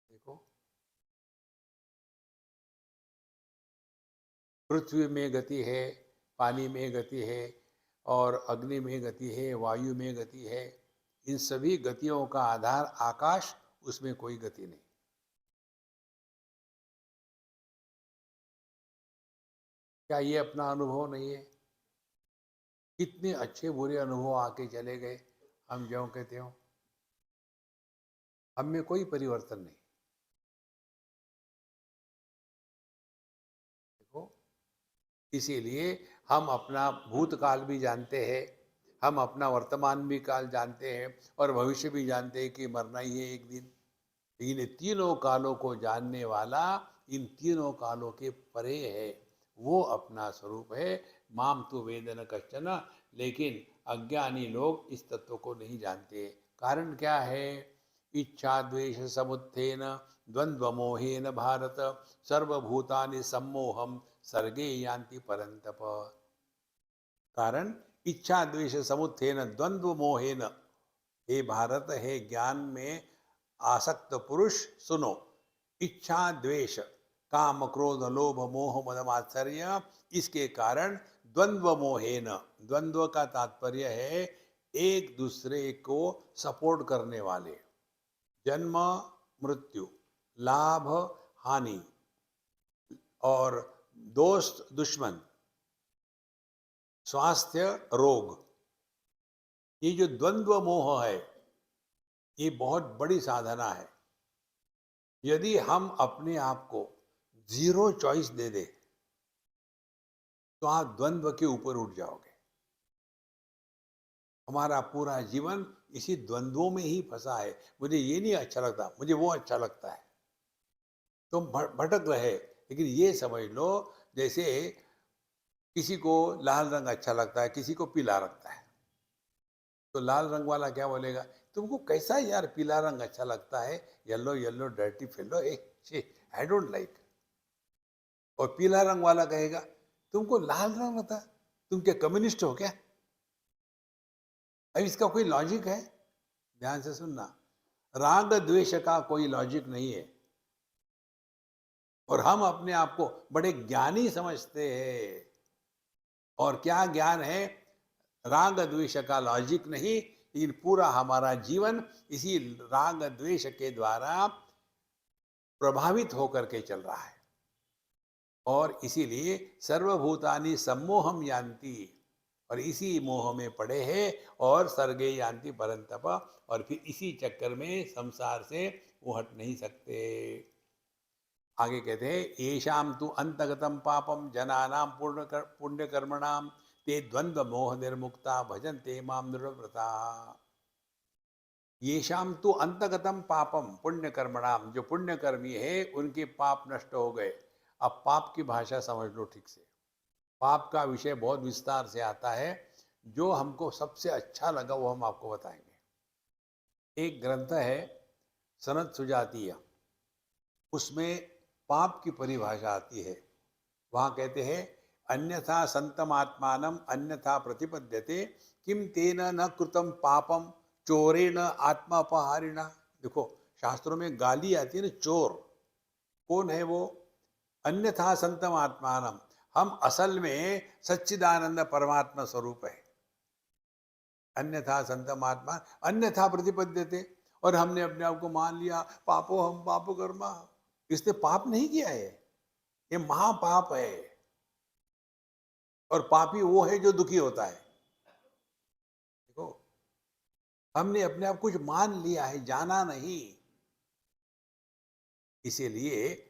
देखो, पृथ्वी में गति है, पानी में गति है, और अग्नि में गति है, वायु में गति है। इन सभी गतियों का आधार आकाश, उसमें कोई गति नहीं। क्या ये अपना अनुभव नहीं है? कितने अच्छे बुरे अनुभव आके चले गए, हम ज्यों कहते हो। हम में कोई परिवर्तन नहीं। देखो, इसीलिए हम अपना भूतकाल भी जानते हैं, हम अपना वर्तमान भी काल जानते हैं, और भविष्य भी जानते हैं कि मरना ही है एक दिन। इन तीनों कालों को जानने वाला इन तीनों कालों के परे है, वो अपना स्वरूप है। माम तु वेदन कश्चन, लेकिन अज्ञानी लोग इस तत्व को नहीं जानते। कारण क्या है? इच्छा द्वेष समुत्थेन द्वंद्व मोहेन भारत, सर्वभूतानि सम्मोहम सर्गे यान्ति परंतप। कारण इच्छा द्वेष समुत्थेन द्वंद्व मोहेन, हे भारत, हे ज्ञान में आसक्त पुरुष सुनो। इच्छा द्वेष, काम क्रोध लोभ मोह मद मात्सर्य, इसके कारण द्वंद्व मोहेन, द्वंद्व का तात्पर्य है एक दूसरे को सपोर्ट करने वाले, जन्म मृत्यु, लाभ हानि और दोस्त दुश्मन, स्वास्थ्य रोग, ये जो द्वंद्व मोह है ये बहुत बड़ी साधना है। यदि हम अपने आप को जीरो चॉइस दे दे तो आप द्वंद्व के ऊपर उठ जाओगे। हमारा पूरा जीवन इसी द्वंद्वों में ही फंसा है, मुझे ये नहीं अच्छा लगता, मुझे वो अच्छा लगता है, तो भटक रहे। लेकिन ये समझ लो जैसे किसी को लाल रंग अच्छा लगता है, किसी को पीला लगता है, तो लाल रंग वाला क्या बोलेगा, तुमको कैसा यार पीला रंग अच्छा लगता है, yellow yellow dirty fellow, I don't like. और पीला रंग वाला कहेगा तुमको लाल रंग लगता, तुम क्या कम्युनिस्ट हो क्या? अब इसका कोई लॉजिक है? ध्यान से सुनना, राग द्वेष का कोई लॉजिक नहीं है। और हम अपने आप को बड़े ज्ञानी समझते हैं, और क्या ज्ञान है? राग द्वेष का लॉजिक नहीं, लेकिन पूरा हमारा जीवन इसी राग द्वेष के द्वारा प्रभावित होकर के चल रहा है। और इसीलिए सर्वभूतानि सम्मोहम यान्ति, और इसी मोह में पड़े हैं और सर्गे यान्ति परंतप, और फिर इसी चक्कर में संसार से वो हट नहीं सकते। आगे कहते हैं येषाम तु अंतगतम पापम जनानां पुण्य कर्मणाम ते द्वंद्व मोह निर्मुक्ता भजन्ते माम दृढ़व्रता। येषाम तु अंतगतम पापम पुण्य कर्मणाम, जो पुण्य कर्मी है उनके पाप नष्ट हो गए। अब पाप की भाषा समझ लो ठीक से, पाप का विषय बहुत विस्तार से आता है, जो हमको सबसे अच्छा लगा वो हम आपको बताएंगे। एक ग्रंथ है सनद सुजातीय, उसमें पाप की परिभाषा आती है। वहाँ कहते हैं अन्यथा संतमात्मानम अन्यथा प्रतिपद्यते किम तेन न कृतम पापम चोरेण आत्मा अपहारिणा। देखो शास्त्रों में गाली आती है ना, चोर कौन है वो? अन्यथा संतम आत्मानम, हम असल में सच्चिदानंद परमात्मा स्वरूप है। अन्यथा संतम आत्मा अन्यथा प्रतिपद्यते, और हमने अपने आप को मान लिया पापो हम पापो कर्मा। इसने पाप नहीं किया है, ये महापाप है। और पापी वो है जो दुखी होता है। देखो हमने अपने आप कुछ मान लिया है, जाना नहीं। इसीलिए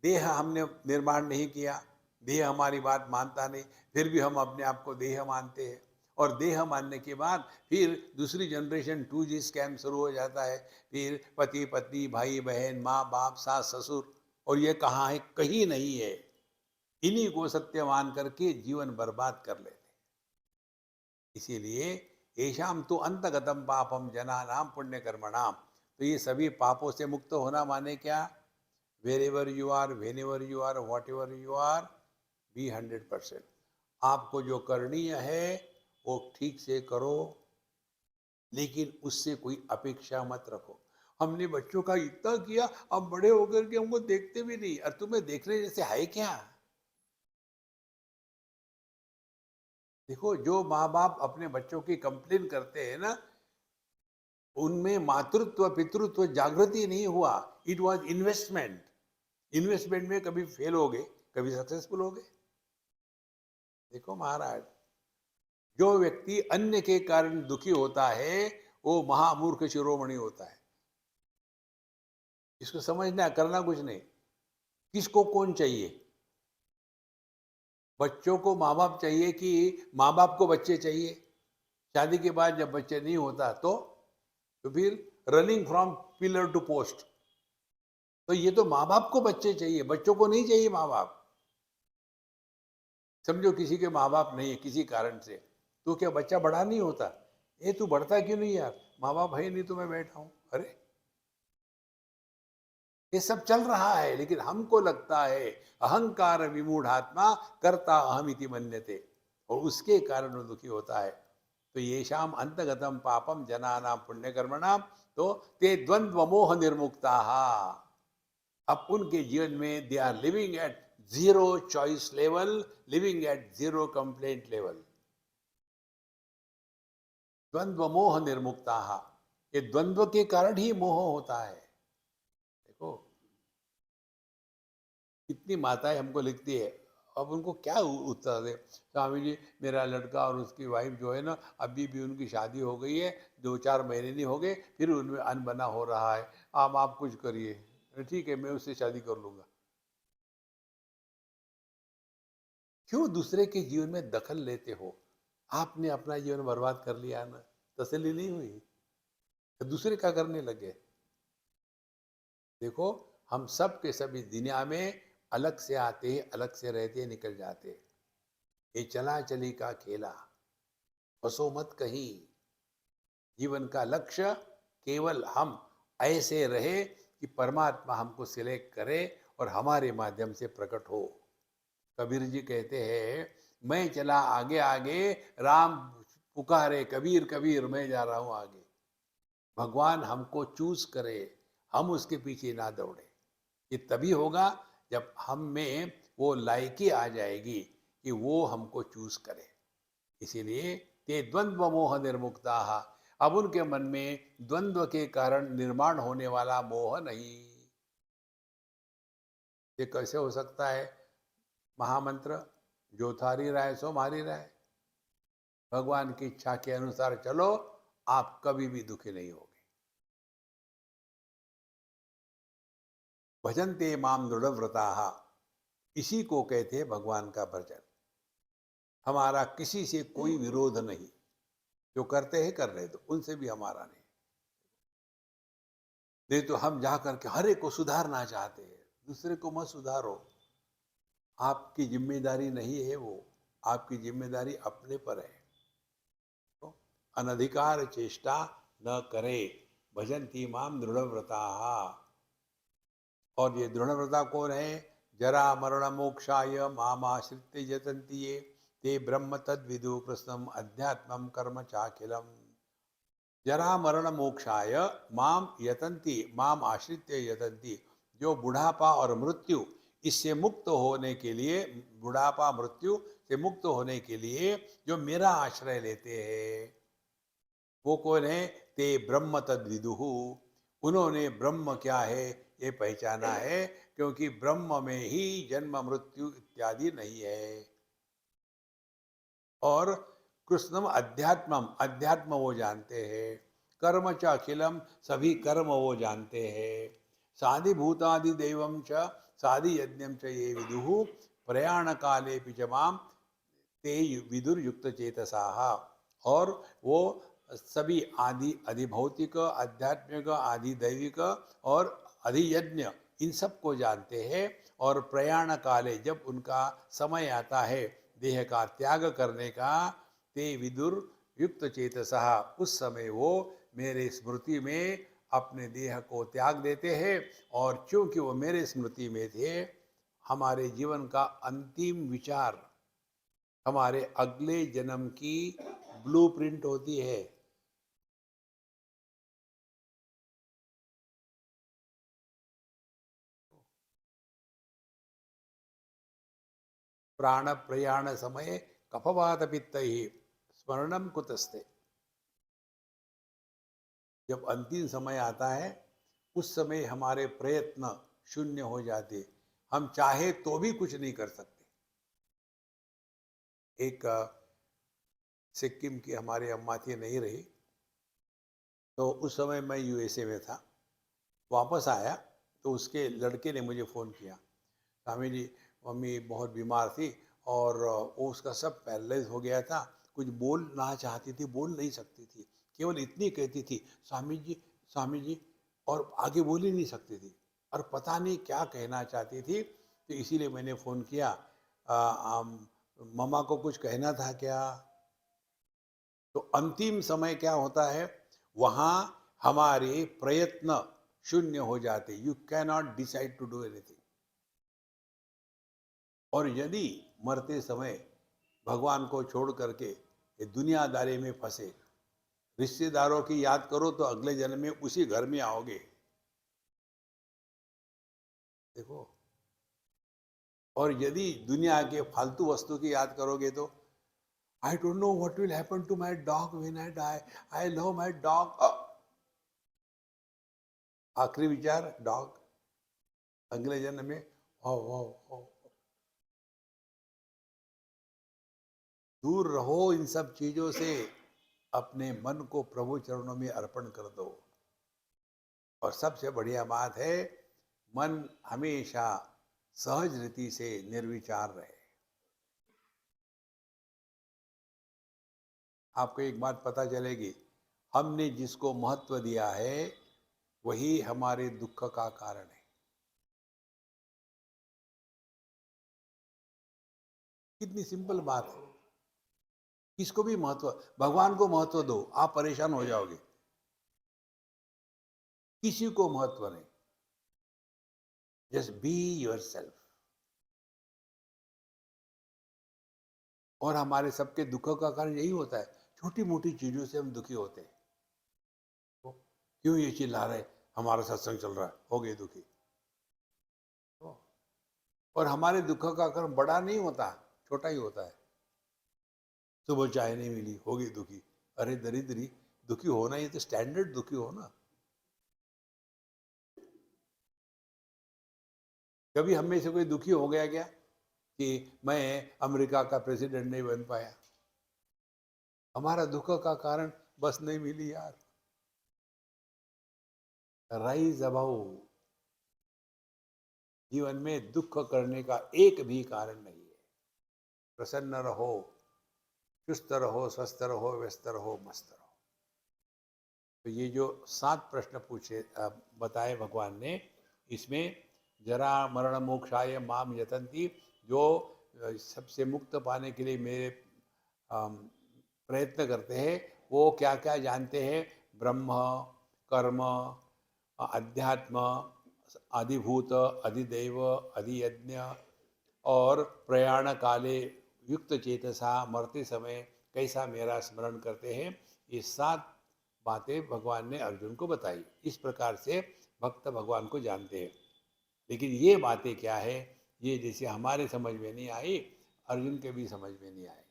देह हमने निर्माण नहीं किया, देह हमारी बात मानता नहीं, फिर भी हम अपने आप को देह मानते हैं। और देह मानने के बाद फिर दूसरी जनरेशन 2G स्कैम शुरू हो जाता है, फिर पति पत्नी भाई बहन माँ बाप सास ससुर, और ये कहाँ है? कहीं नहीं है। इन्हीं को सत्य मान करके जीवन बर्बाद कर लेते। इसीलिए येषाम तो अंतगतम पापम जनानाम पुण्य कर्मणाम, तो ये सभी पापों से मुक्त होना माने क्या? wherever you are, whenever you are, whatever you are, be 100%। आपको जो करणीय है वो ठीक से करो, लेकिन उससे कोई अपेक्षा मत रखो। हमने बच्चों का इतना किया, अब बड़े होकर के हमको देखते भी नहीं, और तुम्हें देखने जैसे है क्या? देखो जो माँ बाप अपने बच्चों की कंप्लेन करते हैं ना, उनमें मातृत्व पितृत्व जागृति नहीं हुआ, इट वॉज इन्वेस्टमेंट। इन्वेस्टमेंट में कभी फेल हो गए, कभी सक्सेसफुल हो गए। देखो महाराज, जो व्यक्ति अन्य के कारण दुखी होता है वो महामूर्ख शिरोमणि होता है। इसको समझना, करना कुछ नहीं। किसको कौन चाहिए? बच्चों को माँ बाप चाहिए कि माँ बाप को बच्चे चाहिए? शादी के बाद जब बच्चे नहीं होता तो फिर running from pillar to post. तो ये तो माँ बाप को बच्चे चाहिए, बच्चों को नहीं चाहिए माँ बाप। समझो किसी के माँ बाप नहीं है किसी कारण से, तो क्या बच्चा बड़ा नहीं होता? ये तू बढ़ता क्यों नहीं यार? माँ बाप है नहीं तो मैं बैठा हूं। अरे ये सब चल रहा है, लेकिन हमको लगता है अहंकार विमूढ़ात्मा करता अहमिति मन्यते, और उसके कारण वो दुखी होता है। तो ये शाम अंतगतम पापम जनानां पुण्य कर्मणाम, तो ते द्वंद्व मोह निर्मुक्ता। अब उनके जीवन में they are living at zero choice level, living at zero complaint level. द्वंद्व मोह निर्मुक्ता, ये द्वंद्व के कारण ही मोह होता है। देखो कितनी माताएं हमको लिखती है, अब उनको क्या उत्तर दे। स्वामी जी मेरा लड़का और उसकी वाइफ जो है ना, अभी भी उनकी शादी हो गई है, 2-4 महीने नहीं हो गए, फिर उनमें अनबना हो रहा है, आप कुछ करिए। ठीक है, मैं उससे शादी कर लूंगा। क्यों दूसरे के जीवन में दखल लेते हो? आपने अपना जीवन बर्बाद कर लिया ना, तसल्ली नहीं हुई तो दूसरे क्या करने लगे? देखो हम सब के सभी दुनिया में अलग से आते, अलग से रहते, निकल जाते। ये चला चली का खेला, फंसो मत कहीं। जीवन का लक्ष्य केवल हम ऐसे रहे कि परमात्मा हमको सिलेक्ट करे और हमारे माध्यम से प्रकट हो। कबीर जी कहते हैं, मैं चला आगे आगे, राम पुकारे कबीर कबीर, मैं जा रहा हूं आगे। भगवान हमको चूज करे, हम उसके पीछे ना दौड़े। ये तभी होगा जब हम में वो लायकी आ जाएगी कि वो हमको चूज करे। इसीलिए ते द्वंद्व मोह निर्मुक्ता, अब उनके मन में द्वंद्व के कारण निर्माण होने वाला मोह नहीं। ये कैसे हो सकता है? महामंत्र, जो थारी राय सो मारी राय। भगवान की इच्छा के अनुसार चलो, आप कभी भी दुखी नहीं होगे। भजन्ते माम दृढ़ व्रता, इसी को कहते हैं भगवान का भजन। हमारा किसी से कोई विरोध नहीं, जो करते हैं कर रहे तो उनसे भी हमारा नहीं तो हम जा करके हर एक को सुधारना चाहते हैं। दूसरे को मत सुधारो, आपकी जिम्मेदारी नहीं है वो, आपकी जिम्मेदारी अपने पर है। तो अनधिकार चेष्टा न करे, भजन्ति माम दृढ़ व्रता। और ये दृढ़ व्रता कौन है? जरा मरण मोक्षाय माम आश्रित्य यतन्ति ये, ते ब्रह्म तद विदु कृष्णम अध्यात्मम कर्म चाखिलम। जरा मरण मोक्षाय माम यतन्ति, माम आश्रित्य यतन्ति, जो बुढ़ापा और मृत्यु इससे मुक्त होने के लिए, बुढ़ापा मृत्यु से मुक्त होने के लिए जो मेरा आश्रय लेते हैं, वो कौन है? ते ब्रह्म तद विदुहु, उन्होंने ब्रह्म क्या है ये पहचाना है, क्योंकि ब्रह्म में ही जन्म मृत्यु इत्यादि नहीं है। और कृष्णम अध्यात्मम, अध्यात्म वो जानते हैं। कर्म च अखिलम, सभी कर्म वो जानते हैं। साधि भूतादि देवम च साधि यज्ञम च ये विदुहु, प्रयाण काले पिचमाम ते विदुर युक्त चेतसाहा। और वो सभी आदि अधिभौतिक, आध्यात्मिक, आदि दैविक और अधियज्ञ, इन सब को जानते हैं। और प्रयाण काले, जब उनका समय आता है देह का त्याग करने का, ते विदुर युक्त चेतसः, उस समय वो मेरे स्मृति में अपने देह को त्याग देते हैं। और क्योंकि वो मेरे स्मृति में थे, हमारे जीवन का अंतिम विचार हमारे अगले जन्म की ब्लूप्रिंट होती है। प्राण प्रयाण समय कफवात पित्त ही स्मरणम कुतस्ते। जब अंतिम समय आता है, उस समय हमारे प्रयत्न शून्य हो जाते, हम चाहे तो भी कुछ नहीं कर सकते। एक सिक्किम की हमारी अम्मा थी, नहीं रही, तो उस समय मैं यूएसए में था। वापस आया तो उसके लड़के ने मुझे फ़ोन किया, स्वामी जी मम्मी बहुत बीमार थी और वो उसका सब पैरालाइज हो गया था, कुछ बोलना चाहती थी, बोल नहीं सकती थी, केवल इतनी कहती थी स्वामी जी, और आगे बोल ही नहीं सकती थी, और पता नहीं क्या कहना चाहती थी। तो इसीलिए मैंने फ़ोन किया, मम्मा को कुछ कहना था क्या? तो अंतिम समय क्या होता है, वहाँ हमारे प्रयत्न शून्य हो जाते, you can not decide to do anything. और यदि मरते समय भगवान को छोड़ करके ये दुनियादारी में फंसे, रिश्तेदारों की याद करो तो अगले जन्म में उसी घर में आओगे। देखो, और यदि दुनिया के फालतू वस्तु की याद करोगे तो I don't know what will happen to my dog when I die, I love my dog. आखिरी विचार डॉग, अगले जन्म में ओ ओ ओ। दूर रहो इन सब चीजों से, अपने मन को प्रभु चरणों में अर्पण कर दो। और सबसे बढ़िया बात है, मन हमेशा सहज रीति से निर्विचार रहे। आपको एक बात पता चलेगी, हमने जिसको महत्व दिया है वही हमारे दुख का कारण है। कितनी सिंपल बात है। किसको भी महत्व, भगवान को महत्व दो, आप परेशान हो जाओगे। किसी को महत्व नहीं, जस्ट बी योरसेल्फ। और हमारे सबके दुखों का कारण यही होता है, छोटी मोटी चीजों से हम दुखी होते हैं। तो क्यों ये चिल्ला रहे, हमारा सत्संग चल रहा है, हो गए दुखी। तो और हमारे दुखों का कारण बड़ा नहीं होता, छोटा ही होता है। सुबह चाय नहीं मिली, हो गई दुखी। अरे दरिद्री, दुखी होना ये तो स्टैंडर्ड दुखी हो ना। कभी हम में से कोई दुखी हो गया क्या कि मैं अमेरिका का प्रेसिडेंट नहीं बन पाया? हमारा दुख का कारण बस नहीं मिली यार। Rise above. जीवन में दुख करने का एक भी कारण नहीं है। प्रसन्न रहो, चुस्त रहो, स्वस्थ रहो, व्यस्त रहो, मस्त रहो। तो ये जो 7 प्रश्न पूछे बताए भगवान ने, इसमें जरा मरण मोक्षाय माम यतन्ति, जो सबसे मुक्त पाने के लिए मेरे प्रयत्न करते हैं, वो क्या क्या जानते हैं? ब्रह्म, कर्म, अध्यात्म, अधिभूत, अधिदैव, अधियज्ञ, और प्रयाण काले युक्त चेतसा, मरते समय कैसा मेरा स्मरण करते हैं। ये 7 बातें भगवान ने अर्जुन को बताई। इस प्रकार से भक्त भगवान को जानते हैं। लेकिन ये बातें क्या है, ये जैसे हमारे समझ में नहीं आई, अर्जुन के भी समझ में नहीं आई।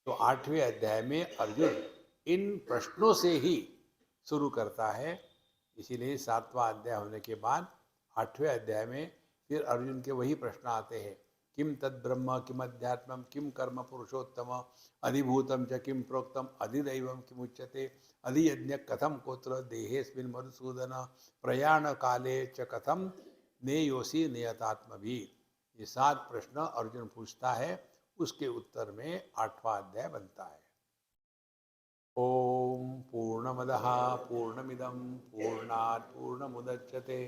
तो 8वें अध्याय में अर्जुन इन प्रश्नों से ही शुरू करता है। इसीलिए 7वां अध्याय होने के बाद 8वें अध्याय में फिर अर्जुन के वही प्रश्न आते हैं। किम तद ब्रह्म, किम अध्यात्मम, किम कर्म पुरुषोत्तम, अधिभूतम च किम प्रोक्तम, अधिदैवम किम उच्यते, अधियज्ञ कथम कोत्र देहेस्मिन् मधुसूदन, प्रयाण काले च कथम नेयोसी नियतात्म भी। ये 7 प्रश्न अर्जुन पूछता है, उसके उत्तर में 8वां अध्याय बनता है। ओम पूर्णमदः पूर्णमिदं पूर्णात् पूर्णमुदच्यते,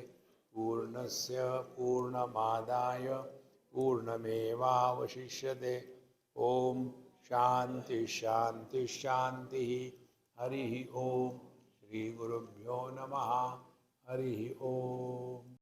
पूर्णस्य पूर्णमादाय पूर्णमेवावशिष्यते। ओम शांति शांति शांति। हरि ओम। श्री गुरुभ्यो नमः। हरि ओम।